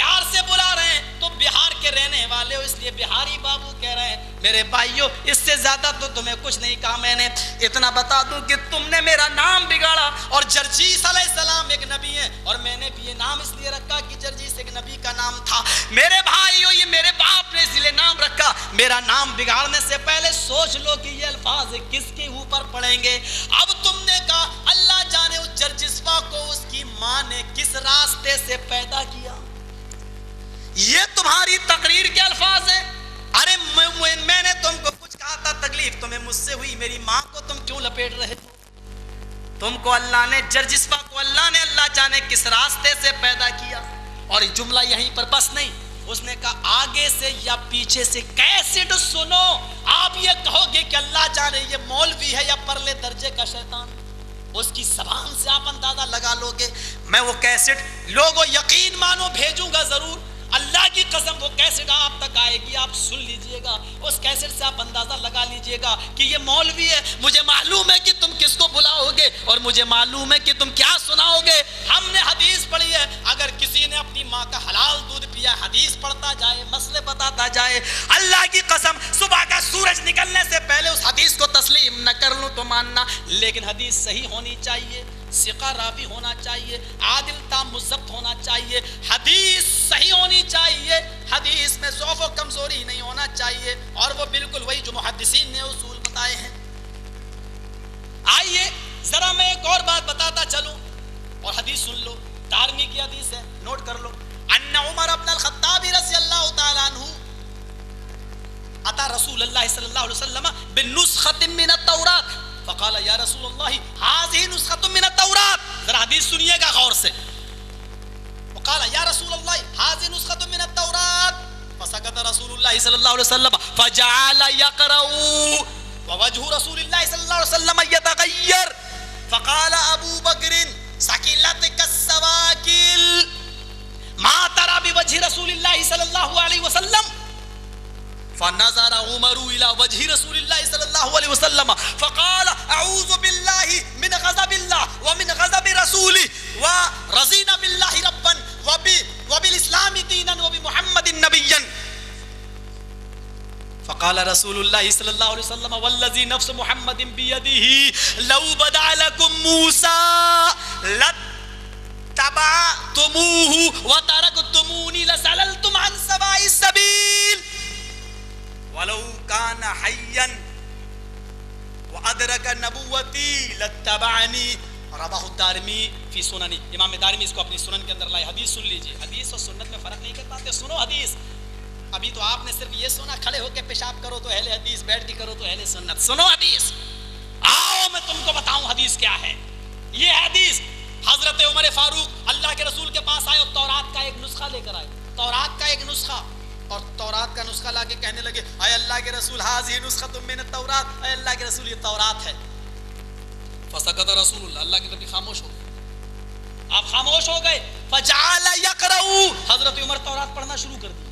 پیار سے بلا رہے ہیں تو بہار کے رہنے والے ہو اس لیے بہاری بابو کہہ رہے ہیں. میرے بھائیو اس سے زیادہ تو تمہیں کچھ نہیں کہا میں نے. اتنا بتا دوں کہ تم نے میرا نام بگاڑا. اور جرجیس علیہ السلام ایک نبی ہیں اور میں نے بھی یہ نام اس لیے رکھا کہ جرجیس ایک نبی کا نام تھا. میرے بھائیو یہ میرے باپ نے اس لیے نام رکھا. میرا نام بگاڑنے سے پہلے سوچ لو کہ یہ الفاظ کس کے اوپر پڑیں گے. اب تم نے کہا اللہ جانے اس جرجسوا کو اس کی ماں نے کس راستے سے پیدا کیا. یہ تمہاری تقریر کے الفاظ ہیں. ارے میں نے تم کو کچھ کہا تھا تکلیف تمہیں مجھ سے ہوئی, میری ماں کو تم کیوں لپیٹ رہے ہو. تم کو اللہ نے جرجسوا کو اللہ نے اللہ جانے کس راستے سے پیدا کیا. اور جملہ یہیں پر بس نہیں, اس نے کہا آگے سے یا پیچھے سے کیسٹ سنو. آپ یہ کہو گے کہ اللہ جانے یہ مولوی ہے یا پرلے درجے کا شیطان. اس کی زبان سے آپ اندازہ لگا لو گے. میں وہ کیسٹ لوگوں یقین مانو بھیجوں گا ضرور. اللہ کی قسم وہ کیسٹ آپ تک آئے گی, آپ سن لیجئے گا. اس کیسٹ سے آپ اندازہ لگا لیجئے گا کہ یہ مولوی ہے. مجھے معلوم ہے کہ تم کس کو بلاؤ گے اور مجھے معلوم ہے کہ تم کیا سناؤ گے. ہم نے حدیث پڑھی ہے, اگر کسی نے اپنی ماں کا حلال دودھ پیا حدیث پڑھتا جائے مسئلے بتاتا جائے, اللہ کی قسم صبح کا سورج نکلنے سے پہلے اس حدیث کو تسلیم نہ کر لوں تو ماننا. لیکن حدیث صحیح ہونی چاہیے, ثقہ راوی ہونا چاہیے, عادل تام مضبط ہونا چاہیے, حدیث صحیح ہونی چاہیے, حدیث میں ضعف و کمزوری نہیں ہونا چاہیے, اور وہ بالکل وہی جو محدثین نے اصول بتائے ہیں. آئیے ذرا میں ایک اور بات بتاتا چلوں اور حدیث سن لو. دارمی کی حدیث ہے, نوٹ کر لو. ان عمر بن الخطاب رضی اللہ تعالی عنہ اتا رسول اللہ صلی اللہ علیہ وسلم بالنسخۃ من التوراۃ فقال یا رسول اللہ هذه نسخۃ من التوراۃ. ذرا حدیث سنیے گا غور سے. وقال یا رسول اللہ هذه نسخۃ من التوراۃ فسكت رسول الله صلی اللہ علیہ وسلم فجعل يقرأ ووجه رسول الله صلی اللہ علیہ وسلم يتغير فقال ابو بکر ثقلتك السواکل ما ترى بوجه رسول الله صلی اللہ علیہ وسلم فنظر عمر الى وجه رسول الله صلی اللہ علیہ وسلم فقال اعوذ بالله من غضب الله ومن غضب رسوله ورضينا بالله ربا وبالاسلام دينا وبمحمد نبيا. فقال رسول الله صلی اللہ علیہ وسلم والذي نفس محمد بيده لو بدا لكم موسى لاتبعتموه وتركتموني لزللتم عن سواء السبيل ولو كان حيا وادرك نبوتي لاتبعني. رواه الدارمی فی سنن. امام دارمی اس کو اپنی سنن کے اندر لائے. حدیث سن لیجئے, حدیث اور سنت میں فرق نہیں کر پاتے. سنو حدیث. ابھی تو آپ نے صرف یہ سنا کھڑے ہو کے پیشاب کرو تو اہل حدیث, بیٹھ کے کرو تو اہل سنت. سنو حدیث. آؤ میں تم کو بتاؤں حدیث کیا ہے. یہ حدیث حضرت عمر فاروق اللہ کے رسول کے پاس آئے اور تورات کا ایک نسخہ لے کر آئے. تورات کا ایک نسخہ, اور تورات کا نسخہ لا کے کہنے لگے اے اللہ کے رسول هذه نسخۃ من التوراۃ, اے اللہ کے رسول یہ تورات ہے. فسکت رسول اللہ, اللہ کے نبی خاموش ہو گئے. آپ خاموش ہو گئے. فجعل يقرأ, حضرت عمر تورات پڑھنا شروع کر دی.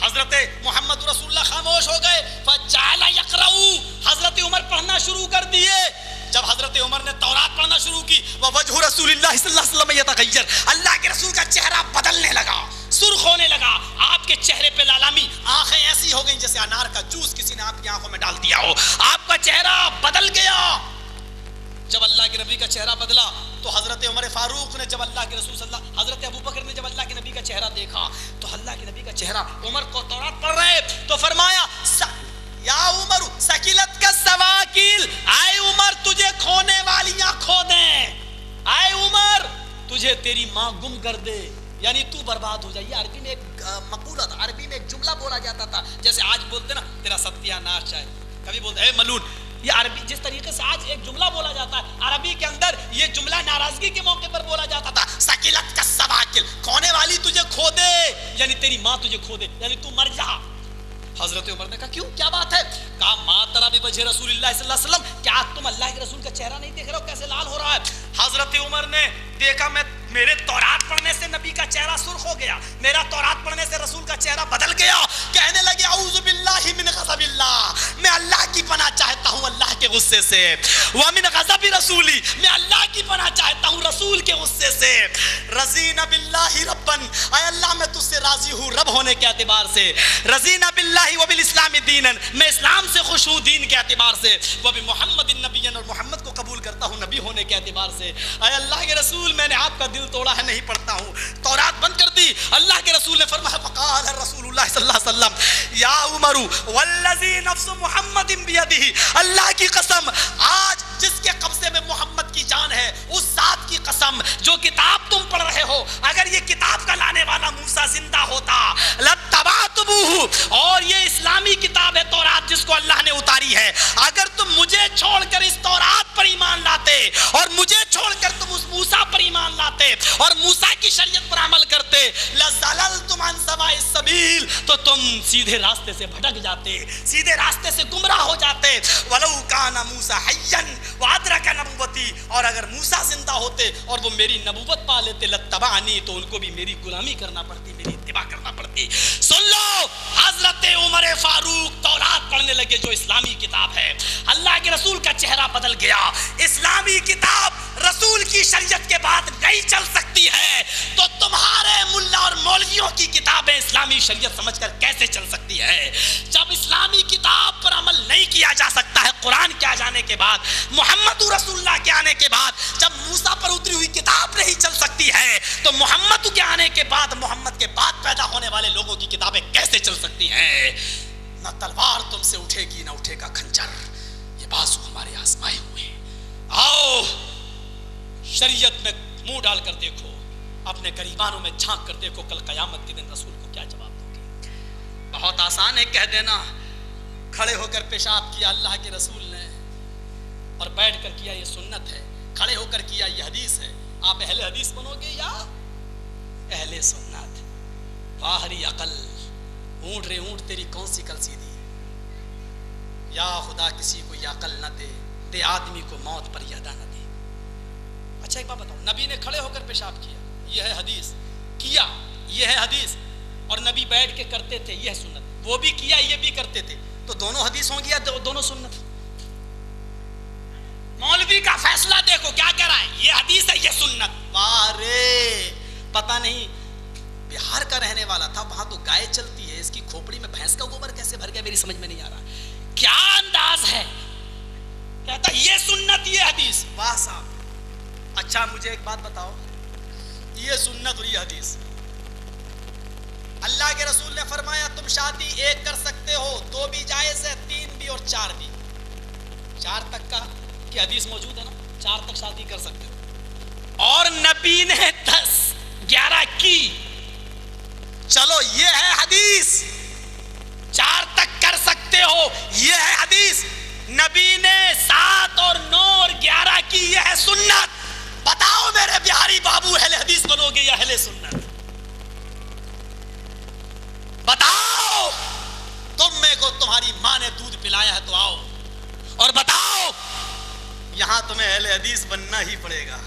حضرت محمد رسول اللہ خاموش ہو گئے. فجعل يقرأ, حضرت عمر پڑھنا شروع کر دیے. جب حضرت عمر نے تورات پڑھنا شروع کی وجہ رسول اللہ صلی اللہ علیہ وسلم یتغیر, اللہ کے رسول کا چہرہ بدلنے لگا, سرخ ہونے لگا. آپ کے چہرے پہ لالامی, آنکھیں ایسی ہو گئیں جیسے انار کا جوس کسی نے آپ کی آنکھوں میں ڈال دیا ہو. آپ کا چہرہ بدل گیا. جب اللہ کے نبی کا چہرہ بدلا تو حضرت عمر فاروق نے جب اللہ کے رسول صلی اللہ, حضرت ابو بکر نے جب اللہ کے نبی کا چہرہ دیکھا تو اللہ کے نبی کا چہرہ, عمر کو تورات پڑھ رہے تو فرمایا یا عمر ثقلت کا سواکل, اے عمر تجھے کھونے والیاں کھو دیں, اے عمر تجھے تیری ماں گم کر دے, یعنی تو برباد ہو جائے. یہ عربی میں ایک مقولہ تھا, عربی میں ایک جملہ بولا جاتا تھا, جیسے آج بولتے نا تیرا ستیہ ناش ہے, کبھی بولتے اے ملون. یہ عربی جس طریقے سے آج ایک جملہ بولا جاتا ہے, عربی کے اندر یہ جملہ ناراضگی کے موقع پر بولا جاتا تھا. ثقلت کا سواکل, کھونے والی تجھے کھو دے, یعنی تیری ماں تجھے کھو دے, یعنی تو مر جا. حضرت عمر نے کہا کیوں, کیا بات ہے؟ کہا ما ترى بوجه رسول اللہ صلی اللہ علیہ وسلم, کیا تم اللہ کے رسول کا چہرہ نہیں دیکھ رہے ہو کیسے لال ہو رہا ہے؟ حضرت عمر نے دیکھا میرے تورات پڑھنے سے نبی کا چہرہ سرخ ہو گیا, میرا تورات پڑھنے سے رسول کا چہرہ بدل گیا. کہنے لگے اعوذ باللہ من غضب اللہ, میں اللہ کی پناہ چاہتا ہوں اللہ کے غصے سے. ومن غضب رسولی, میں اللہ کی پناہ چاہتا ہوں رسول کے غصے سے. رضینا باللہ ربن، اے اللہ میں تجھ سے راضی ہوں رب ہونے کے اعتبار سے. رضینا باللہ وبالاسلام دینا، میں اسلام سے خوش ہوں دین کے اعتبار سے. وبمحمد نبی، اور محمد کو قبول کرتا ہوں نبی ہونے کے اعتبار سے. اے اللہ کے رسول میں نے آپ کا دل توڑا ہے، نہیں پڑھتا ہوں. تورات بند کر دی. اللہ کے رسول نے فرمایا فقال رسول اللہ صلی اللہ علیہ وسلم یا عمر والذی نفس محمد بیدہ، اللہ کی قسم آج جس کے قبضے میں محمد کی جان ہے اس ذات کی قسم جو کتاب تم پڑھ رہے ہو، اگر یہ کتاب کا لانے والا موسیٰ زندہ ہوتا لتبعتموہ، اور یہ اسلامی کتاب ہے تورات جس کو اللہ نے اتاری ہے، اگر تم مجھے چھوڑ کر اس تورات پر ایمان لاتے اور مجھے چھوڑ کر تم اس موسیٰ پر ایمان لاتے اور موسیٰ کی شریعت پر عمل کرتے لَزَلَلْتُمْ عَنْ سَوَاءِ السَّبِيلِ، تو تم سیدھے راستے سے بھٹک جاتے، سیدھے راستے سے گمراہ ہو جاتے. وَلَوْ كَانَ مُوسَىٰ حَيًّا وَأَدْرَكَ نَبُوَّتِي، اور اگر موسیٰ زندہ ہوتے اور وہ میری نبوت پا لیتے لَاتَّبَعَنِي، تو ان کو بھی میری غلامی کرنا پڑتی، میری اتباع کرنا پڑتی. سن لو، حضرت عمر فاروق تورات پڑھنے لگے جو اسلامی کتاب ہے. اللہ کے رسول کا چہرہ بدل گیا. اسلامی کتاب رسول کی شریعت کے بعد نہیں چل سکتی ہے تو تمہارے ملا اور مولویوں کی کتابیں اسلامی شریعت سمجھ کر کیسے چل سکتی ہے؟ جب اسلامی کتاب پر عمل نہیں کیا جا سکتا ہے قرآن کے آ جانے کے بعد، محمد رسول اللہ کے آنے کے بعد، جب موسیٰ پر اتری ہوئی کتاب نہیں چل سکتی ہے تو محمد کے آنے کے بعد، محمد کے بعد پیدا ہونے والے لوگوں کی کتابیں کیسے چل سکتی ہیں؟ نہ تلوار تم سے اٹھے گی نہ اٹھے گا خنجر، یہ بازو ہمارے آزمائے ہوئے ہیں. آؤ شریعت میں منہ ڈال کر دیکھو، اپنے گریبانوں میں جھانک کر دیکھو، کل قیامت کے دن رسول کو کیا جواب دو گے. بہت آسان ہے کہہ دینا کھڑے ہو کر پیشاب کیا اللہ کے رسول نے اور بیٹھ کر کیا یہ سنت ہے، کھڑے ہو کر کیا یہ حدیث ہے. آپ اہل حدیث بنو گے یا اہل سنت؟ باہری عقل، اونٹ رے اونٹ تیری کون سی کل سیدھی. یا خدا کسی کو یہ عقل نہ دے، دے آدمی کو موت پر یادہ نہ دے. اچھا ایک بات بتاؤ، نبی نے کھڑے ہو کر پیشاب کیا، یہ ہے حدیث، کیا یہ ہے حدیث، اور نبی بیٹھ کے کرتے تھے یہ ہے سنت. وہ بھی کیا یہ بھی کرتے تھے، تو دونوں حدیث ہوں گی یا دونوں سنت؟ مولوی کا فیصلہ دیکھو کیا کہہ رہا ہے، یہ حدیث ہے یہ سنت. وارے پتہ نہیں بہار کا رہنے والا تھا، وہاں تو گائے چلتی ہے، اس کی کھوپڑی میں بھینس کا گوبر کیسے بھر گیا میری سمجھ میں نہیں آ رہا. کیا انداز ہے، کہتا یہ سنت یہ حدیث. واہ صاحب. اچھا مجھے ایک بات بتاؤ، یہ سنت اور یہ حدیث، اللہ کے رسول نے فرمایا تم شادی ایک کر سکتے ہو، 2 بھی جائز ہے، 3 بھی اور 4 بھی. 4 تک کا کہ حدیث موجود ہے نا، 4 تک شادی کر سکتے ہو، اور نبی نے 10 11 کی. چلو یہ ہے حدیث، 4 تک کر سکتے ہو یہ ہے حدیث. نبی نے 7 اور 9 اور 11 کی، یہ ہے سنت. بتاؤ میرے بہاری بابو اہل حدیث بنو گے یا اہل سنت؟ بتاؤ. تمہیں کو تمہاری ماں نے دودھ پلایا ہے تو آؤ اور بتاؤ. یہاں تمہیں اہل حدیث بننا ہی پڑے گا.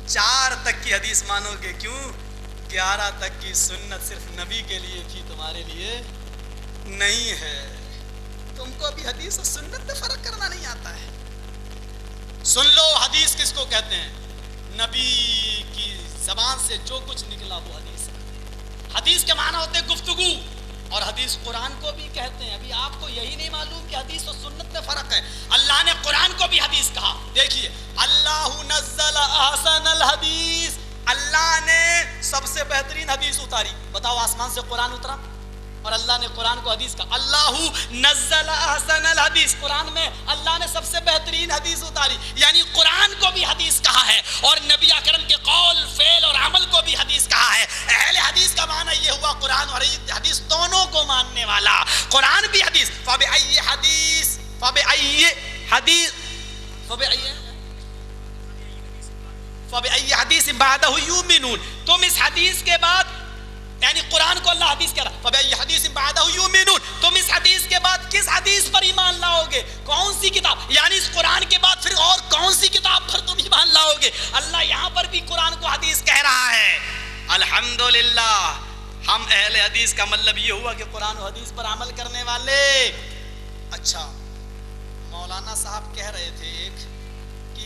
4 تک کی حدیث مانو گے کیوں؟ 11 تک کی سنت صرف نبی کے لیے تھی، تمہارے لیے نہیں ہے. تم کو بھی حدیث اور سنت میں فرق کرنا نہیں آتا ہے. سن لو، حدیث کس کو کہتے ہیں؟ نبی کی زبان سے جو کچھ نکلا وہ حدیث ہے. حدیث کے معنی ہوتے ہیں گفتگو، اور حدیث قرآن کو بھی کہتے ہیں. ابھی آپ کو یہی نہیں معلوم کہ حدیث اور سنت میں فرق ہے. اللہ نے قرآن کو بھی حدیث کہا. دیکھیے، اللہ نزل احسن الحدیث، اللہ نے سب سے بہترین حدیث اتاری. بتاؤ، آسمان سے قرآن اترا اور اللہ نے قرآن کو حدیث کہا. اللہ نزل احسن الحدیث، قرآن میں اللہ نے سب سے بہترین حدیث اتاری، یعنی قرآن کو بھی حدیث کہا ہے اور نبی اکرم کے قول فعل اور عمل کو بھی حدیث کہا ہے. اہل حدیث کا معنی یہ ہوا قرآن اور حدیث دونوں کو ماننے والا. قرآن بھی حدیث. فبأي حدیث فبأي حدیث بعدہ یؤمنون. تم اس حدیث کے بعد، یعنی قرآن کو اللہ حدیث کہہ رہا. فبأي حدیث بعدہ یؤمنون. تم اس حدیث کے بعد کس حدیث پر ایمان لاؤ گے؟ کون سی کتاب؟ یعنی اس قرآن کے بعد پھر اور کون سی کتاب پر تم ایمان لاؤ گے؟ اللہ یہاں پر بھی قرآن کو حدیث کہہ رہا ہے. الحمدللہ، ہم اہل حدیث کا مطلب یہ ہوا کہ قرآن و حدیث پر عمل کرنے والے. اچھا، مولانا صاحب کہہ رہے تھے کہ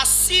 80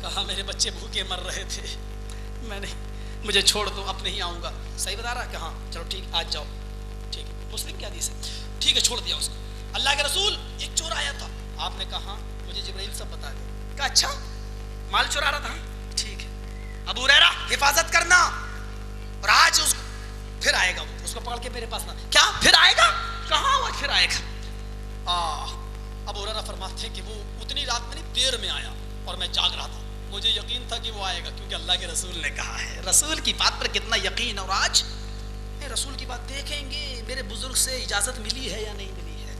کہا میرے بچے بھوکے مر رہے تھے, میں نے, مجھے چھوڑ دو, اب نہیں آؤں گا. صحیح بتا رہا, کہاں, چلو ٹھیک آج جاؤ, ٹھیک ہے, مسلم کی حدیث ہے, ٹھیک ہے چھوڑ دیا اس کو. اللہ کے رسول, ایک چور آیا تھا, آپ نے کہا مجھے جبرائیل سب بتا دیا. کہا اچھا مال چورا رہا تھا, ٹھیک ہے, ابو ہریرہ حفاظت کرنا, اور آج اس پھر آئے گا, وہ اس کو پکڑ کے میرے پاس نہ. کیا پھر آئے گا, کہاں وہ پھر آئے گا. ابو ہریرہ فرماتے ہیں کہ وہ اتنی رات میں نہیں, دیر میں آیا اور میں جاگ رہا تھا, مجھے یقین تھا کہ وہ آئے گا, کیونکہ اللہ کے رسول نے کہا ہے. رسول کی بات پر کتنا یقین. اور آج رسول کی بات دیکھیں گے میرے بزرگ سے اجازت ملی ہے یا نہیں ملی ہے.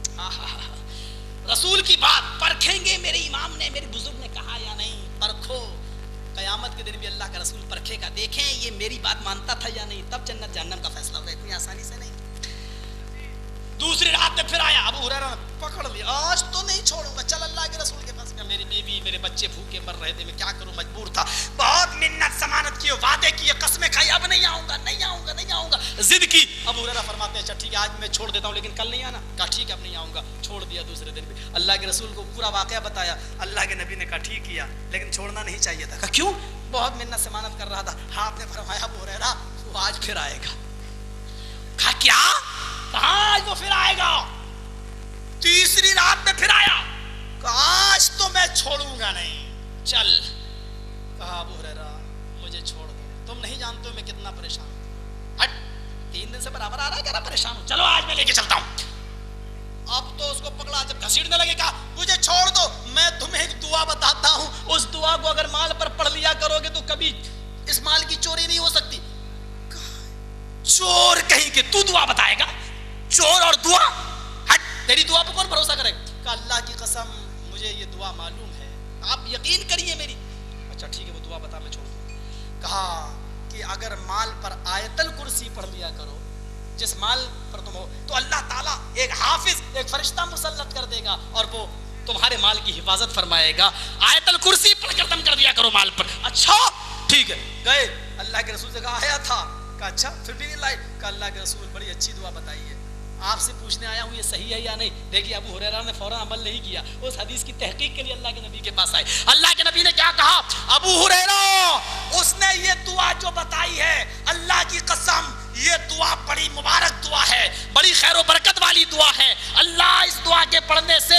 رسول کی بات پرکھیں گے, میرے امام نے, میرے بزرگ نے کہا یا نہیں. پرکھو, قیامت کے دن بھی اللہ کا رسول پرکھے گا, دیکھیں یہ میری بات مانتا تھا یا نہیں, تب جنت جہنم کا فیصلہ ہوگا, اتنی آسانی سے نہیں. دوسری رات میں پھر آیا, ابو ہریرہ نے پکڑ لیا, آج تو نہیں چھوڑوں گا, چل اللہ کے رسول کے پاس. میری بیوی میرے بچے بھوکے مر رہے تھے, میں کیا کروں, مجبور تھا. بہت منت ضمانت کی, وعدے کیے, قسمیں کھائی, اب نہیں آؤں گا, نہیں آؤں گا, نہیں آؤں گا, ضد کی. ابو ہریرہ فرماتے ہیں اچھا ٹھیک ہے آج میں چھوڑ دیتا ہوں, لیکن کل نہیں آنا. کہا ٹھیک ہے اب نہیں آؤں گا, چھوڑ دیا. دوسرے دن بھی اللہ کے رسول کو پورا واقعہ بتایا. اللہ کے نبی نے کہا ٹھیک کیا, لیکن چھوڑنا نہیں چاہیے تھا. کہا کیوں, بہت منت ضمانت کر رہا تھا. ہاں آپ نے فرمایا ابو ہریرہ وہ آج پھر آئے گا. کہا کیا, کہا آج وہ پھر آئے گا. تیسری رات میں پھر آیا, آج تو میں چھوڑوں گا نہیں, چل. کہا ابو ہریرہ مجھے چھوڑ دو, تم نہیں جانتے ہو میں کتنا پریشان ہوں. ہٹ, 3 دن سے برابر آ رہا ہے, کہہ رہا پریشان ہوں, چلو آج میں لے کے چلتا ہوں. اب تو اس کو پکڑا, جب گھسیٹنے لگے کہا مجھے چھوڑ دو, میں تمہیں ایک دعا بتاتا ہوں, اس دعا کو اگر مال پر پڑھ لیا کرو گے تو کبھی اس مال کی چوری نہیں ہو سکتی. چور کہیں کہ تو دعا بتائے گا, چور اور دعا, ہٹ, تیری دعا پر کون بھروسہ کرے. کہا اللہ کی قسم مجھے یہ دعا معلوم ہے, آپ یقین کریے میری. اچھا ٹھیک ہے وہ دعا بتا, میں چھوڑ دوں. کہا کہ اگر مال پر آیت الکرسی پڑھ لیا کرو, جس مال پر تم ہو, تو اللہ تعالیٰ ایک حافظ, ایک فرشتہ مسلط کر دے گا, اور وہ تمہارے مال کی حفاظت فرمائے گا. آیت الکرسی پڑھ کر دم کر دیا کرو مال پر. اچھا ٹھیک ہے, گئے. اللہ کے رسول سے کہا آیا تھا. کہا اچھا پھر بھی نہیں لائے. کہا اللہ کے رسول بڑی اچھی دعا بتائی ہے, آپ سے پوچھنے آیا ہوں یہ صحیح ہے یا نہیں. دیکھیے ابو ہریرہ نے فوراً عمل نہیں کیا, اس حدیث کی تحقیق کے لیے اللہ کے نبی کے پاس آئے. اللہ کے نبی نے کیا کہا, ابو ہریرہ اس نے یہ دعا جو بتائی ہے, اللہ کی قسم یہ دعا بڑی مبارک دعا ہے, بڑی خیر و برکت والی دعا ہے. اللہ اس دعا کے پڑھنے سے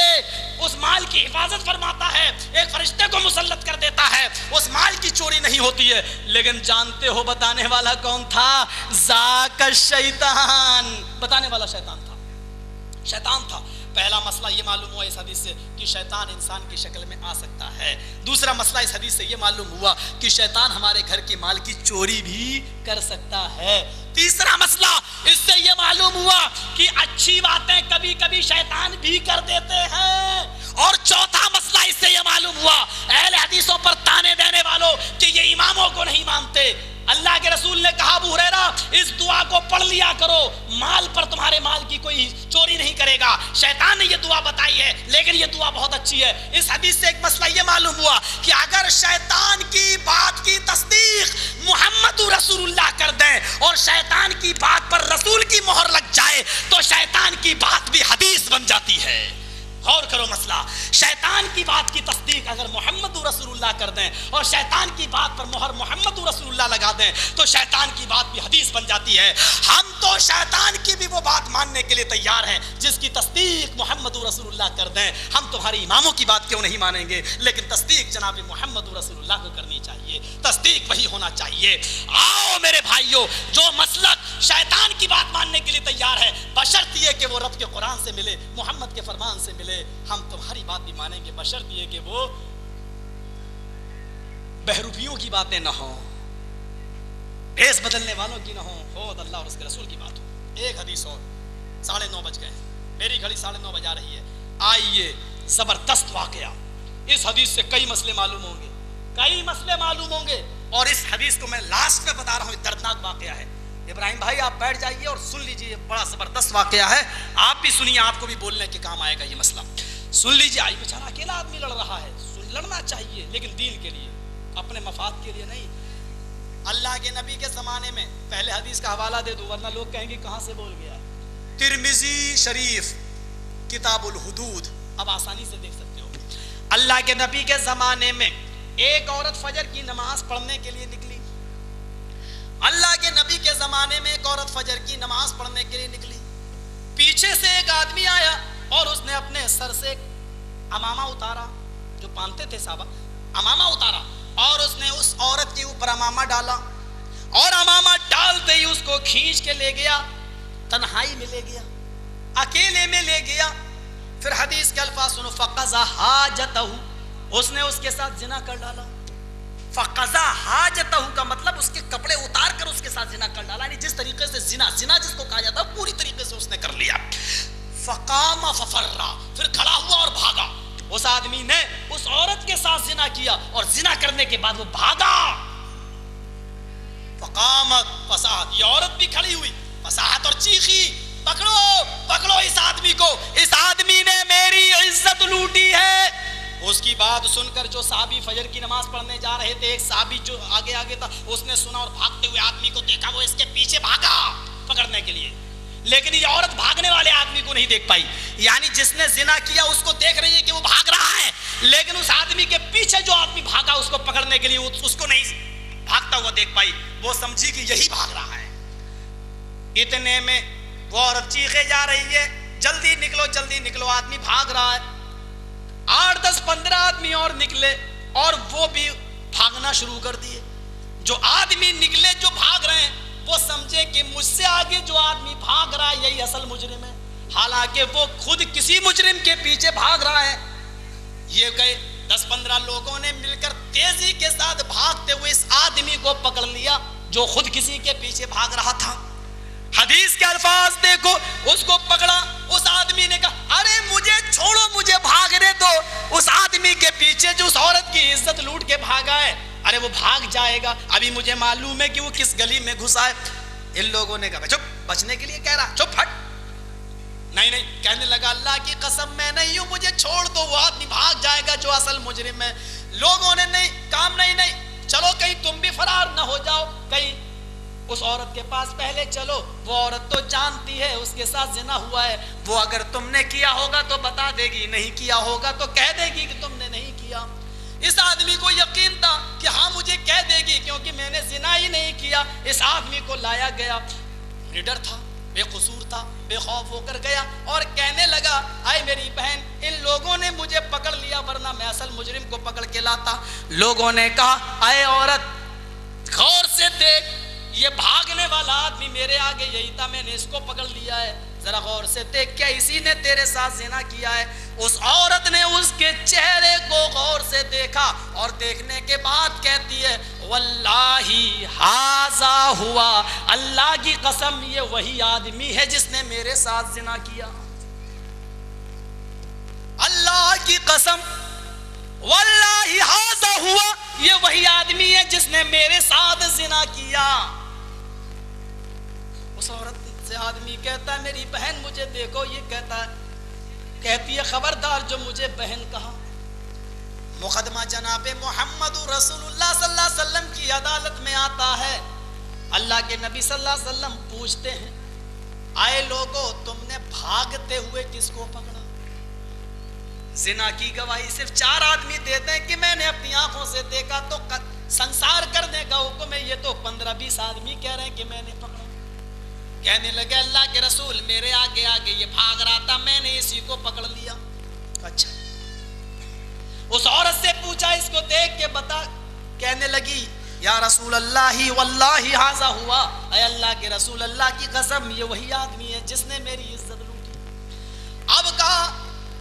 اس مال کی حفاظت فرماتا ہے, ایک فرشتے کو مسلط کر دیتا ہے, اس مال کی چوری نہیں ہوتی ہے. لیکن جانتے ہو بتانے والا کون تھا, ذاک الشیطان, بتانے والا شیطان تھا, شیطان تھا. پہلا مسئلہ یہ معلوم ہوا اس حدیث سے کہ شیطان انسان کی شکل میں آ سکتا ہے. دوسرا مسئلہ اس حدیث سے یہ معلوم ہوا کہ شیطان ہمارے گھر کے مال کی چوری بھی کر سکتا ہے. تیسرا مسئلہ اس سے یہ معلوم ہوا کہ اچھی باتیں کبھی کبھی شیطان بھی کر دیتے ہیں. اور چوتھا مسئلہ اس سے یہ معلوم ہوا اہل حدیثوں پر تانے دینے والوں کہ یہ اماموں کو نہیں مانتے. اللہ کے رسول نے کہا ابو ہریرہ اس دعا کو پڑھ لیا کرو, مال پر تمہارے مال کی کوئی چوری نہیں کرے گا. شیطان نے یہ دعا بتائی ہے, لیکن یہ دعا بہت اچھی ہے. اس حدیث سے ایک مسئلہ یہ معلوم ہوا کہ اگر شیطان کی بات کی تصدیق محمد رسول اللہ کر دیں اور شیطان کی بات پر رسول کی مہر لگ جائے تو شیطان کی بات بھی حدیث بن جاتی ہے. غور کرو مسئلہ, شیطان کی بات کی تصدیق اگر محمد رسول اللہ کر دیں اور شیطان کی بات پر مہر محمد رسول اللہ لگا دیں تو شیطان کی بات بھی حدیث بن جاتی ہے. ہم تو شیطان کی بھی وہ بات ماننے کے لیے تیار ہیں جس کی تصدیق محمد رسول اللہ کر دیں. ہم تمہاری اماموں کی بات کیوں نہیں مانیں گے, لیکن تصدیق جناب محمد رسول اللہ کو کرنی چاہیے, تصدیق وہی ہونا چاہیے. آؤ میرے بھائیوں, جو مسلک شیطان کی بات ماننے کے لیے تیار ہے بشرط یہ کہ وہ رب کے قرآن سے ملے, محمد کے فرمان سے ملے, ہم تمہاری بات بھی مانیں گے بشرط یہ کہ وہ بہروپیوں کی باتیں نہ ہوں, بھیس بدلنے والوں کی نہ ہوں, خود اللہ اور اس کے رسول کی بات ہو. ایک حدیث اور, 9:30 بج گئے, میری گھڑی 9:30 بجا رہی ہے. آئیے زبردست واقعہ, اس حدیث سے کئی مسئلے معلوم ہوں گے, کئی مسئلے معلوم ہوں گے. اور اس حدیث کو میں لاسٹ میں بتا رہا ہوں, دردناک واقعہ ہے. ابراہیم بھائی آپ بیٹھ جائیے اور سن لیجئے, بڑا زبردست واقعہ ہے, آپ بھی سنیے, آپ کو بھی بولنے کے کام آئے گا یہ مسئلہ. سن لیجئے. آئی بیچارہ اکیلا آدمی لڑ رہا ہے, لڑنا چاہیے لیکن دین کے لیے, اپنے مفاد کے لیے نہیں. اللہ کے نبی کے زمانے میں, پہلے حدیث کا حوالہ دے دوں ورنہ لوگ کہیں گے کہاں سے بول گیا. ترمذی شریف کتاب الحدود, اب آسانی سے دیکھ سکتے ہو. اللہ کے نبی کے زمانے میں ایک عورت فجر کی نماز پڑھنے کے لیے نکلی. اللہ کے نبی کے زمانے میں ایک عورت فجر کی نماز پڑھنے کے لیے نکلی. پیچھے سے ایک آدمی آیا اور اس نے اپنے سر سے امامہ اتارا, جو پہنتے تھے صحابہ, امامہ اتارا, اور اس نے اس عورت کے اوپر امامہ ڈالا, اور امامہ ڈالتے ہی اس کو کھینچ کے لے گیا, تنہائی میں لے گیا, اکیلے میں لے گیا. پھر حدیث کے الفاظ سنو, فقضا حاجتہ, اس نے اس کے ساتھ زنا کر ڈالا. فقضا حاجتہ کا مطلب اس کے کپڑے اتار کر اس کے ساتھ زنا کر ڈالا, یعنی جس طریقے سے زنا جس کو کہا جاتا ہے پوری طریقے سے اس نے کر لیا. فقام ففرا, پھر کھڑا ہوا اور بھاگا. اس آدمی نے اس عورت کے ساتھ زنا کیا اور زنا کرنے کے بعد وہ بھاگا. فقامت فساحت, یہ عورت بھی کھڑی ہوئی, فساحت اور چیخی, پکڑو پکڑو اس آدمی کو, اس آدمی نے میری عزت لوٹی ہے. اس کی بات سن کر جو صحابی فجر کی نماز پڑھنے جا رہے تھے, ایک صحابی جو آگے تھا, اس نے سنا اور بھاگتے ہوئے آدمی کو دیکھا, وہ اس کے پیچھے بھاگا پکڑنے کے لیے, لیکن یہ عورت بھاگنے والے آدمی کو نہیں دیکھ پائی. یعنی جس نے زنا کیا اس کو دیکھ رہی ہے کہ وہ بھاگ رہا ہے, لیکن اس آدمی کے پیچھے جو آدمی بھاگا اس کو پکڑنے کے لیے اس کو نہیں بھاگتا ہوا دیکھ پائی. وہ سمجھی کہ یہی بھاگ رہا ہے. اتنے میں وہ عورت چیخے جا رہی ہے, جلدی نکلو جلدی نکلو, آدمی بھاگ رہا ہے. 8 10 15 آدمی اور نکلے اور وہ بھی بھاگنا شروع کر دیے. جو آدمی نکلے جو بھاگ رہے ہیں وہ سمجھے کہ مجھ سے آگے جو آدمی بھاگ رہا ہے یہی اصل مجرم ہے, حالانکہ وہ خود کسی مجرم کے پیچھے بھاگ رہا ہے. یہ گئے 10 15 لوگوں نے مل کر تیزی کے ساتھ بھاگتے ہوئے اس آدمی کو پکڑ لیا جو خود کسی کے پیچھے بھاگ رہا تھا. حدیث کے الفاظ دیکھو, اس کو پکڑا, اس آدمی نے کہا ارے مجھے چھوڑو, مجھے بھاگنے دو. اس آدمی کے پیچھے جو اس عورت کی عزت لوٹ کے بھاگا ہے, ارے وہ بھاگ جائے گا, ابھی مجھے معلوم ہے کہ وہ کس گلی میں گھسا ہے. ان لوگوں نے کہا چپ, بچنے کے لیے کہہ رہا, چپ ہٹ. نہیں, کہنے لگا اللہ کی قسم میں نہیں ہوں, مجھے چھوڑ دو, وہ آدمی بھاگ جائے گا جو اصل مجرم ہے. لوگوں نے نہیں, کام نہیں, چلو کہیں تم بھی فرار نہ ہو جاؤ, کہیں اس عورت کے پاس پہلے چلو, وہ عورت تو جانتی ہے اس کے ساتھ زنا ہوا ہے, وہ اگر تم نے کیا ہوگا تو بتا دے گی, نہیں کیا ہوگا تو کہہ دے گی کہ تم نے نہیں کیا. اس آدمی کو یقین تھا کہ ہاں مجھے کہہ دے گی کیونکہ میں نے زنا ہی نہیں کیا. اس آدمی کو لایا گیا, نڈر تھا, بے قصور تھا, بے خوف ہو کر گیا اور کہنے لگا اے میری بہن, ان لوگوں نے مجھے پکڑ لیا ورنہ میں اصل مجرم کو پکڑ کے لاتا. لوگوں نے کہا اے عورت غور سے دیکھ, یہ بھاگنے والا آدمی میرے آگے یہی تھا, میں نے اس کو پکڑ لیا ہے, ذرا غور سے دیکھ, کیا اسی نے تیرے ساتھ زنا کیا ہے؟ اس عورت نے اس کے چہرے کو غور سے دیکھا اور دیکھنے کے بعد کہتی ہے واللہ ہذا ہوا, اللہ کی قسم یہ وہی آدمی ہے جس نے میرے ساتھ زنا کیا. اللہ کی قسم, واللہ ہذا ہوا, یہ وہی آدمی ہے جس نے میرے ساتھ زنا کیا. اس عورت سے آدمی کہتا ہے میری بہن مجھے دیکھو, یہ کہتی ہے خبردار جو مجھے بہن کہا. مقدمہ جناب محمد رسول اللہ صلی اللہ علیہ وسلم کی عدالت میں آتا ہے. اللہ کے نبی صلی اللہ علیہ وسلم پوچھتے ہیں آئے لوگو تم نے بھاگتے ہوئے کس کو پکڑا؟ زنا کی گواہی صرف 4 آدمی دیتے ہیں کہ میں نے اپنی آنکھوں سے دیکھا, تو سنسار کرنے کا حکم ہے. یہ تو 15-20 آدمی کہہ رہے ہیں کہ میں نے پکڑا. کہنے لگے اللہ کے رسول میرے آگے یہ بھاگ رہا تھا, میں نے اسی کو پکڑ لیا. اچھا, اس عورت سے پوچھا اس کو دیکھ کے بتا. کہنے لگی یا رسول اللہ واللہ ہذا ہوا, اے اللہ کے رسول اللہ کی قسم یہ وہی آدمی ہے جس نے میری عزت لوٹی. اب کہا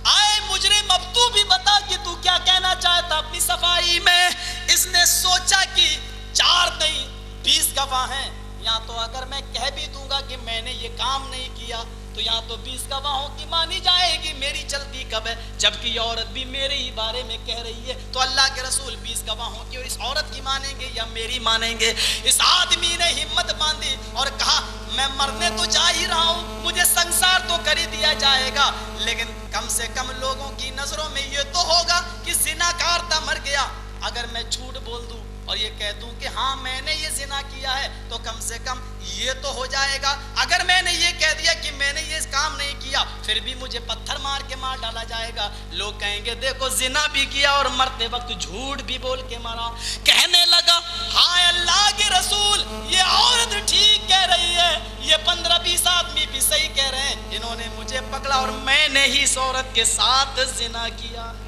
آئے مجرم اب تو بھی بتا کہ تو کیا کہنا چاہتا اپنی صفائی میں. اس نے سوچا کہ 4 نہیں 20 گواہ ہیں, یہاں تو اگر میں کہہ بھی دوں گا کہ میں نے یہ کام نہیں کیا تو یہاں تو 20 گواہوں کی مانی جائے گی, میری چلتی کب ہے؟ جبکہ یہ عورت بھی میرے ہی بارے میں کہہ رہی ہے, تو اللہ کے رسول 20 گواہوں کی اس عورت کی مانیں گے یا میری مانیں گے؟ اس آدمی نے ہمت باندھی اور کہا میں مرنے تو جا ہی رہا ہوں, مجھے سنسار تو کر ہی دیا جائے گا, لیکن کم سے کم لوگوں کی نظروں میں یہ تو ہوگا کہ زنا کار تھا مر گیا. اگر میں جھوٹ بول دوں اور یہ کہہ دوں کہ ہاں میں نے یہ زنا کیا ہے تو کم سے کم یہ تو ہو جائے گا. اگر میں نے یہ کہہ دیا کہ میں نے یہ کام نہیں کیا پھر بھی مجھے پتھر مار کے مار ڈالا جائے گا. لوگ کہیں گے دیکھو زنا بھی کیا اور مرتے وقت جھوٹ بھی بول کے مارا. کہنے لگا ہائے اللہ کے رسول یہ عورت ٹھیک کہہ رہی ہے, یہ 15-20 آدمی بھی صحیح کہہ رہے ہیں, انہوں نے مجھے پکڑا اور میں نے ہی اس عورت کے ساتھ زنا کیا ہے,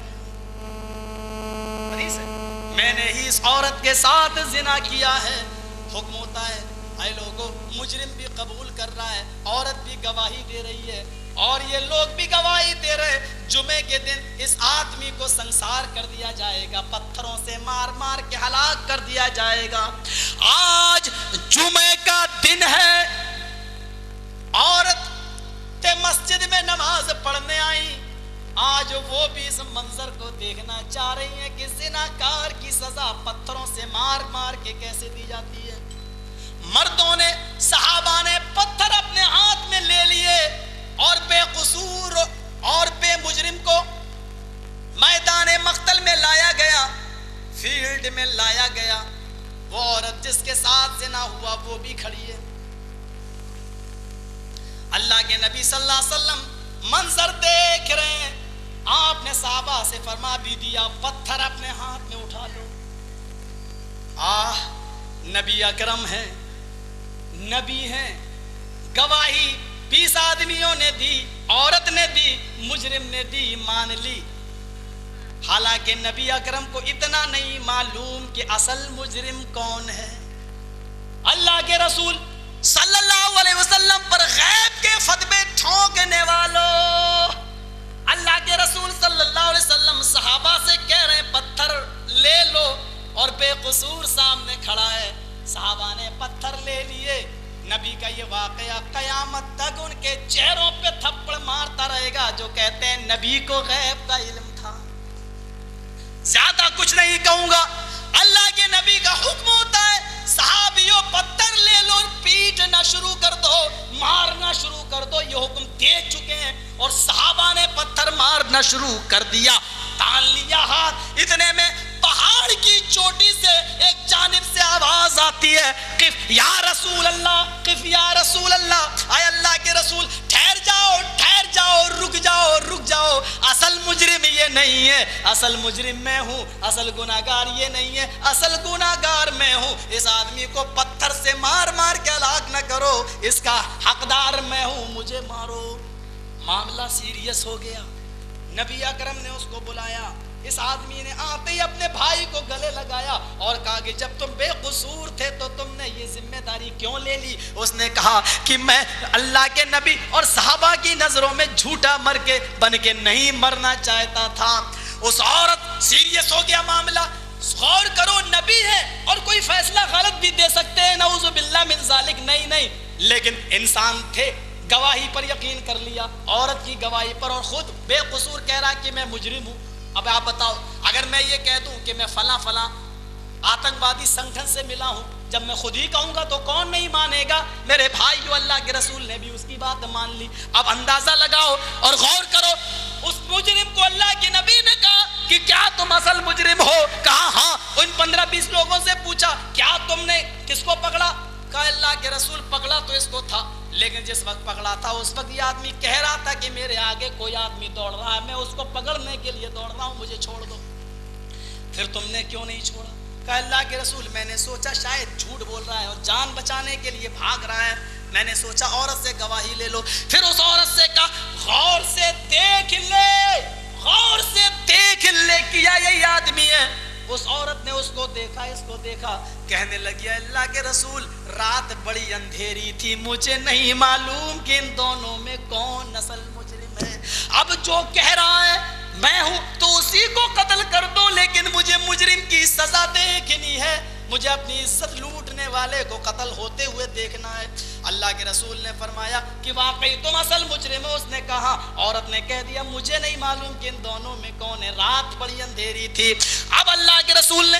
میں نے ہی اس عورت کے ساتھ زنا کیا ہے. حکم ہوتا ہے اے لوگوں, مجرم بھی قبول کر رہا ہے, عورت بھی گواہی دے رہی ہے اور یہ لوگ بھی گواہی دے رہے. جمعے کے دن اس آدمی کو سنسار کر دیا جائے گا, پتھروں سے مار مار کے ہلاک کر دیا جائے گا. آج جمعے کا دن ہے, عورت مسجد میں نماز پڑھنے آئی, آج وہ بھی اس منظر کو دیکھنا چاہ رہی ہیں کہ زناکار کی سزا پتھروں سے مار مار کے کیسے دی جاتی ہے. مردوں نے, صحابہ نے پتھر اپنے ہاتھ میں لے لیے اور بے قصور اور بے مجرم کو میدان مقتل میں لایا گیا, فیلڈ میں لایا گیا. وہ عورت جس کے ساتھ زنا ہوا وہ بھی کھڑی ہے. اللہ کے نبی صلی اللہ علیہ وسلم منظر دیکھ رہے ہیں. آپ نے صحابہ سے فرما بھی دیا پتھر اپنے ہاتھ میں اٹھا لو. نبی اکرم ہیں, نبی ہیں, گواہی 20 آدمیوں نے دی, عورت نے دی, مجرم نے دی, مان لی. حالانکہ نبی اکرم کو اتنا نہیں معلوم کہ اصل مجرم کون ہے. اللہ کے رسول صلی اللہ علیہ وسلم پر غیب کے فتوے ٹھونکنے والوں, اللہ کے رسول صلی اللہ علیہ وسلم صحابہ سے کہہ رہے ہیں پتھر لے لو اور بے قصور سامنے کھڑا ہے. صحابہ نے پتھر لے لیے. نبی کا یہ واقعہ قیامت تک ان کے چہروں پہ تھپڑ مارتا رہے گا جو کہتے ہیں نبی کو غیب کا علم تھا. زیادہ کچھ نہیں کہوں گا, اللہ کے نبی کا حکم ہوتا ہے صحابیوں پتھر لے لو اور پیٹنا شروع کر دو, مارنا شروع کر دو. یہ حکم دے چکے ہیں اور صحابہ نے پتھر مارنا شروع کر دیا. تان لیا ہاتھ, اتنے میں پہاڑ کی چوٹی سے ایک جانب سے آواز آتی ہے قف یا رسول اللہ, قف یا رسول اللہ, اے اللہ کے رسول ٹھہر جاؤ, ٹھہر جاؤ, رک جاؤ, رک جاؤ. اصل مجرم یہ نہیں ہے, اصل مجرم میں ہوں, اصل گناہگار یہ نہیں ہے, اصل گناہگار میں ہوں. اس آدمی کو پتھر سے مار مار کے ہلاک نہ کرو, اس کا حقدار میں ہوں, مجھے مارو. معاملہ سیریس ہو گیا. نبی اکرم نے اس کو بلایا. اس آدمی نے آتے ہی اپنے بھائی کو گلے لگایا اور کہا کہ جب تم بے قصور تھے تو تم نے یہ ذمہ داری کیوں لے لی؟ اس نے کہا کہ میں اللہ کے نبی اور صحابہ کی نظروں میں جھوٹا مر کے بن کے نہیں مرنا چاہتا تھا. اس عورت سیریس ہو گیا معاملہ. غور کرو, نبی ہے اور کوئی فیصلہ غلط بھی دے سکتے ہیں, نعوذ باللہ من ذالک. نہیں, لیکن انسان تھے, گواہی پر یقین کر لیا, عورت کی گواہی پر, اور خود بے قصور کہہ رہا کہ میں مجرم ہوں. اب آپ بتاؤ, اگر میں یہ کہہ دوں کہ میں فلاں آتنکوادی سنگٹھن سے ملا ہوں, جب میں خود ہی کہوں گا تو کون نہیں مانے گا؟ میرے بھائیو, اللہ کے رسول نے بھی اس کی بات مان لی. اب اندازہ لگاؤ اور غور کرو, اس مجرم کو اللہ کے نبی نے کہا کہ کیا تم اصل مجرم ہو؟ کہا ہاں. ان 15-20 لوگوں سے پوچھا کیا تم نے کس کو پکڑا؟ کہا اللہ کے رسول پکڑا تو اس کو تھا, لیکن جس وقت پکڑا تھا اس وقت یہ آدمی کہہ رہا تھا کہ میرے آگے کوئی آدمی دوڑ رہا ہے, میں اس کو پکڑنے کے لیے دوڑ رہا ہوں, مجھے چھوڑ دو. پھر تم نے کیوں نہیں چھوڑا؟ کہا اللہ کے رسول میں نے سوچا شاید جھوٹ بول رہا ہے اور جان بچانے کے لیے بھاگ رہا ہے, میں نے سوچا عورت سے گواہی لے لو. پھر اس عورت سے کہا غور سے دیکھ لے, غور سے دیکھ لے, کیا یہی آدمی ہے؟ اس عورت نے اس کو دیکھا, اس کو دیکھا, کہنے لگی اللہ کے رسول رات بڑی اندھیری تھی, مجھے نہیں معلوم کہ ان دونوں میں کون اصل مجرم ہے. اب جو کہہ رہا ہے میں ہوں تو اسی کو قتل کر دو, لیکن مجھے مجرم کی سزا دیکھنی ہے, مجھے اپنی عزت لوٹنے والے کو قتل ہوتے ہوئے دیکھنا ہے. اللہ کے رسول نے فرمایا کہ واقعی تم اصل مجرم ہو. اس نے کہا, عورت نے کہہ دیا مجھے نہیں معلوم کہ ان دونوں میں کون ہے, رات بڑی اندھیری تھی. اب اللہ کے رسول نے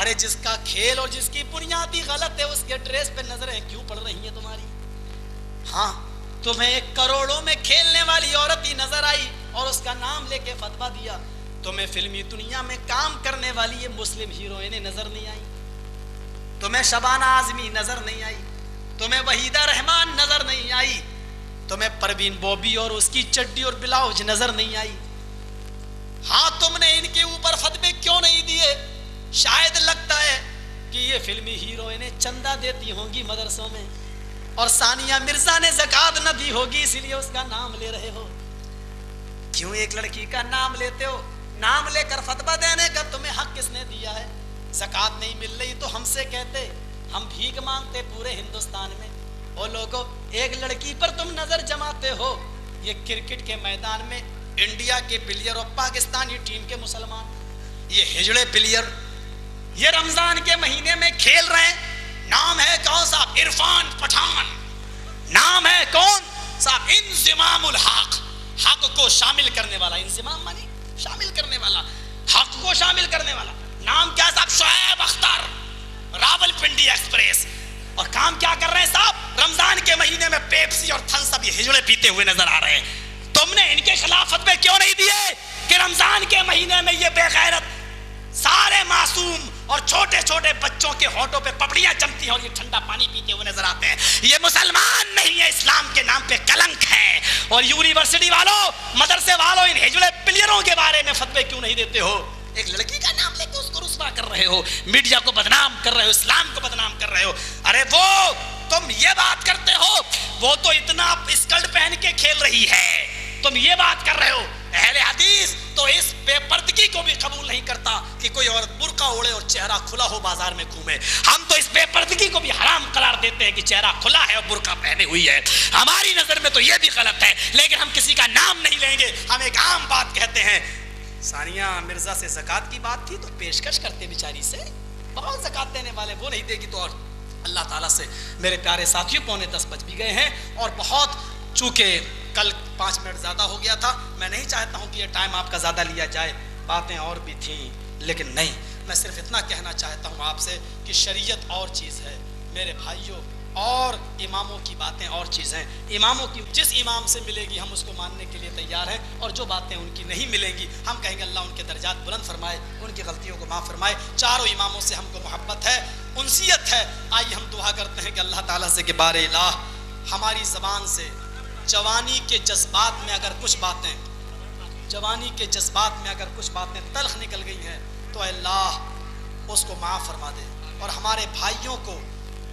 ارے جس کا کھیل اور جس کی بنیادی غلط ہے اس کے ڈریس پہ نظریں کیوں پڑ رہی ہیں تمہاری؟ ہاں تمہیں ایک کروڑوں میں کھیلنے والی عورت ہی نظر آئی اور اس کا نام لے کے فتویٰ دیا. تمہیں فلمی دنیا میں کام کرنے والی یہ مسلم ہیروئنیں نظر نہیں آئی, تمہیں شبانہ اعظمی نظر نہیں آئی, تمہیں وحیدہ رحمان نظر نہیں آئی, تمہیں پروین بوبی اور اس کی چڈی اور بلاؤز نظر نہیں آئی. ہاں تم نے ان کے اوپر فتوے کیوں نہیں دیے؟ شاید لگتا ہے کہ یہ فلمی ہیروئنیں چندہ دیتی ہوں گی مدرسوں میں اور ثانیہ مرزا نے زکات نہ دی ہوگی اسی لیے اس کا نام لے رہے ہو. کیوں ایک لڑکی کا نام لیتے ہو؟ نام لے کر فتویٰ دینے کا تمہیں حق کس نے دیا ہے؟ زکات نہیں مل رہی تو ہم سے کہتے, ہم بھیک مانگتے پورے ہندوستان میں. او لوگو, ایک لڑکی پر تم نظر جماتے ہو. یہ کرکٹ کے میدان میں انڈیا کے پلیئر اور پاکستانی ٹیم کے مسلمان, یہ ہجڑے پلیئر, یہ رمضان کے مہینے میں کھیل رہے ہیں. نام ہے کون صاحب؟ عرفان پٹھان. نام ہے کون صاحب؟ انضمام الحق, حق کو شامل کرنے والا. انضمام مانی شامل کرنے والا, حق کو شامل کرنے والا. نام کیا صاحب؟ شعیب اختر, راول پنڈی ایکسپریس. اور کام کیا کر رہے ہیں صاحب؟ رمضان کے مہینے میں پیپسی اور تھنس اب یہ ہجڑے پیتے ہوئے نظر آ رہے ہیں. تم نے ان کے خلاف فتوے کیوں نہیں دیے کہ رمضان کے مہینے میں یہ بے غیرت سارے معصوم اور چھوٹے چھوٹے بچوں کے ہونٹوں پہ پپڑیاں جمتی ہیں اور یہ ٹھنڈا پانی پیتے ہوئے نظر آتے ہیں؟ یہ مسلمان نہیں ہے, اسلام کے نام پہ کلنک ہے. اور یونیورسٹی والوں, مدرسے والوں, ان ہجڑے پلیئروں کے بارے میں فتوے کیوں نہیں دیتے ہو؟ ایک لڑکی کا نام لے کے اس کو رسوا کر رہے ہو, میڈیا کو بدنام کر رہے ہو, اسلام کو بدنام کر رہے ہو. ارے وہ تم یہ بات کرتے ہو, وہ تو اتنا اسکرٹ پہن کے کھیل رہی ہے, تم یہ بات کر رہے ہو. اہل حدیث تو اس بے پردگی کو بھی قبول نہیں کرتا کہ کوئی عورت برقع اوڑھے اور چہرہ کھلا ہو بازار میں گھومے. ہم تو اس بے پردگی کو بھی حرام قرار دیتے ہیں کہ چہرہ کھلا ہے اور برقع پہنے ہوئی ہے. ہماری نظر میں تو یہ بھی غلط ہے, لیکن ہم کسی کا نام نہیں لیں گے. ہم ایک عام بات کہتے ہیں. ثانیہ مرزا سے زکات کی بات تھی تو پیشکش کرتے بیچاری سے, بہت زکات دینے والے, وہ نہیں دے گی تو. اور اللہ تعالیٰ سے میرے پیارے ساتھیوں 9:45 بج بھی گئے ہیں اور بہت, چونکہ کل 5 منٹ زیادہ ہو گیا تھا, میں نہیں چاہتا ہوں کہ یہ ٹائم آپ کا زیادہ لیا جائے. باتیں اور بھی تھیں لیکن نہیں, میں صرف اتنا کہنا چاہتا ہوں آپ سے کہ شریعت اور چیز ہے میرے بھائیوں, اور اماموں کی باتیں اور چیز ہیں. اماموں کی جس امام سے ملے گی ہم اس کو ماننے کے لیے تیار ہیں, اور جو باتیں ان کی نہیں ملیں گی ہم کہیں گے اللہ ان کے درجات بلند فرمائے, ان کی غلطیوں کو معاف فرمائے. چاروں اماموں سے ہم کو محبت ہے, انسیت ہے. آئیے ہم دعا کرتے ہیں کہ اللہ تعالیٰ سے کہ بار الہ ہماری زبان سے جوانی کے جذبات میں اگر کچھ باتیں تلخ نکل گئی ہیں تو اے اللہ اس کو معاف فرما دے. اور ہمارے بھائیوں کو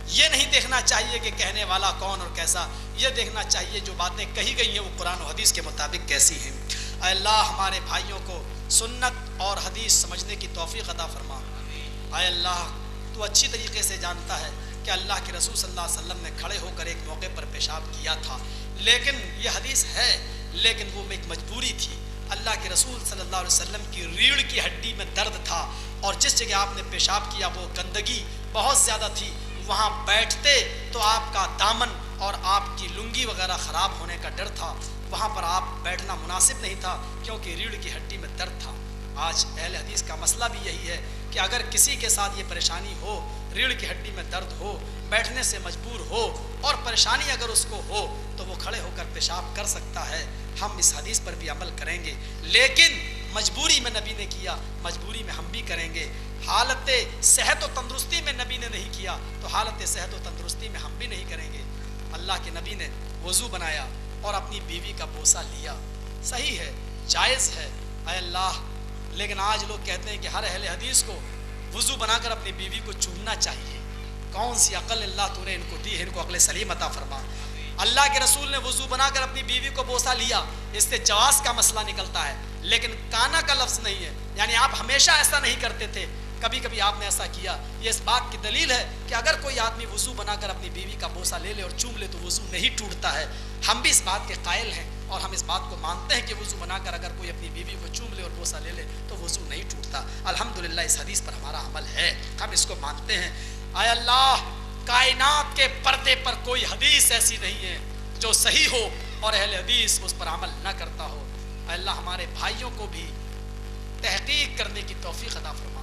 یہ نہیں دیکھنا چاہیے کہ کہنے والا کون اور کیسا, یہ دیکھنا چاہیے جو باتیں کہی گئی ہیں وہ قرآن و حدیث کے مطابق کیسی ہیں. اے اللہ ہمارے بھائیوں کو سنت اور حدیث سمجھنے کی توفیق عطا فرما. اے اللہ تو اچھی طریقے سے جانتا ہے کہ اللہ کے رسول صلی اللہ علیہ وسلم نے کھڑے ہو کر ایک موقع پر پیشاب کیا تھا, لیکن یہ حدیث ہے, لیکن وہ ایک مجبوری تھی. اللہ کے رسول صلی اللہ علیہ وسلم کی ریڑھ کی ہڈی میں درد تھا, اور جس جگہ آپ نے پیشاب کیا وہ گندگی بہت زیادہ تھی, وہاں بیٹھتے تو آپ کا دامن اور آپ کی لنگی وغیرہ خراب ہونے کا ڈر تھا, وہاں پر آپ بیٹھنا مناسب نہیں تھا کیونکہ ریڑھ کی ہڈی میں درد تھا. آج اہل حدیث کا مسئلہ بھی یہی ہے کہ اگر کسی کے ساتھ یہ پریشانی ہو, ریڑھ کی ہڈی میں درد ہو, بیٹھنے سے مجبور ہو اور پریشانی اگر اس کو ہو تو وہ کھڑے ہو کر پیشاب کر سکتا ہے. ہم اس حدیث پر بھی عمل کریں گے, لیکن مجبوری میں نبی نے کیا, مجبوری میں ہم بھی کریں گے. حالت صحت و تندرستی میں نبی نے نہیں کیا تو حالت صحت و تندرستی میں ہم بھی نہیں کریں گے. اللہ کے نبی نے وضو بنایا اور اپنی بیوی کا بوسہ لیا, صحیح ہے, جائز ہے. اے اللہ, لیکن آج لوگ کہتے ہیں کہ ہر اہل حدیث کو وضو بنا کر اپنی بیوی کو چومنا چاہیے. کون سی عقل اللہ تو نے ان کو دی ہے, ان کو عقل سلیم عطا فرما. اللہ کے رسول نے وضو بنا کر اپنی بیوی کو بوسہ لیا, اس سے جواز کا مسئلہ نکلتا ہے, لیکن کانا کا لفظ نہیں ہے. یعنی آپ ہمیشہ ایسا نہیں کرتے تھے, کبھی کبھی آپ نے ایسا کیا. یہ اس بات کی دلیل ہے کہ اگر کوئی آدمی وضو بنا کر اپنی بیوی کا بوسہ لے لے اور چوم لے تو وضو نہیں ٹوٹتا ہے. ہم بھی اس بات کے قائل ہیں اور ہم اس بات کو مانتے ہیں کہ وضو بنا کر اگر کوئی اپنی بیوی کو چوم لے اور بوسہ لے لے تو وضو نہیں ٹوٹتا. الحمدللہ اس حدیث پر ہمارا عمل ہے, ہم اس کو مانتے ہیں. اے اللہ, کائنات کے پردے پر کوئی حدیث ایسی نہیں ہے جو صحیح ہو اور اہل حدیث اس پر عمل نہ کرتا ہو. اے اللہ ہمارے بھائیوں کو بھی تحقیق کرنے کی توفیق عطا فرما.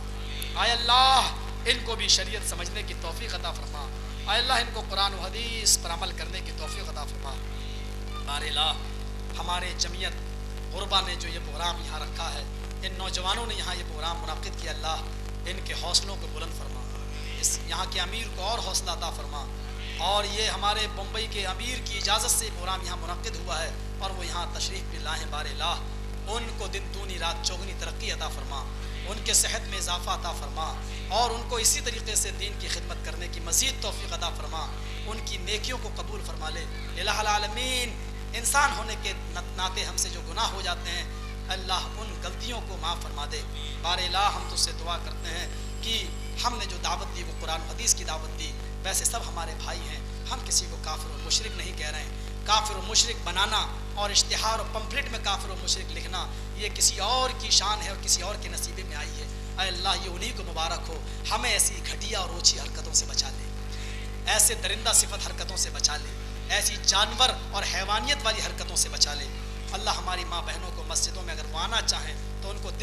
اے اللہ ان کو بھی شریعت سمجھنے کی توفیق عطا فرما، اے اللہ ان کو قرآن و حدیث پر عمل کرنے کی توفیق عطا فرما۔ بار الہ ہمارے جمعیت غربا نے جو یہ پروگرام یہاں رکھا ہے، ان نوجوانوں نے یہاں یہ پروگرام منعقد کیا، اللہ ان کے حوصلوں کو بلند فرما، اس یہاں کے امیر کو اور حوصلہ عطا فرما، اور یہ ہمارے بمبئی کے امیر کی اجازت سے پروگرام یہاں منعقد ہوا ہے اور وہ یہاں تشریف بھی لائیں، بار الہ ان کو دن دونی رات چوگنی ترقی عطا فرما، ان کے صحت میں اضافہ عطا فرما، اور ان کو اسی طریقے سے دین کی خدمت کرنے کی مزید توفیق عطا فرما، ان کی نیکیوں کو قبول فرما لے۔ الہ العالمین انسان ہونے کے ناطے ہم سے جو گناہ ہو جاتے ہیں، اللہ ان غلطیوں کو معاف فرما دے۔ بار الہ ہم تجھ سے دعا کرتے ہیں کہ ہم نے جو دعوت دی وہ قرآن و حدیث کی دعوت دی، ویسے سب ہمارے بھائی ہیں، ہم کسی کو کافر و مشرک نہیں کہہ رہے ہیں۔ کافر و مشرک بنانا اور اشتہار و پمفلٹ میں کافر و مشرک لکھنا یہ کسی اور کی شان ہے اور کسی اور کے نصیبے میں آئی ہے۔ اے اللہ یہ انہی کو مبارک ہو، ہمیں ایسی گھٹیا اور اوچھی حرکتوں سے بچا لے، ایسے درندہ صفت حرکتوں سے بچا لے، ایسی جانور اور حیوانیت والی حرکتوں سے بچا لے۔ اللہ ہماری ماں بہنوں کو مسجدوں میں اگر وہ آنا چاہیں تو ان کو دل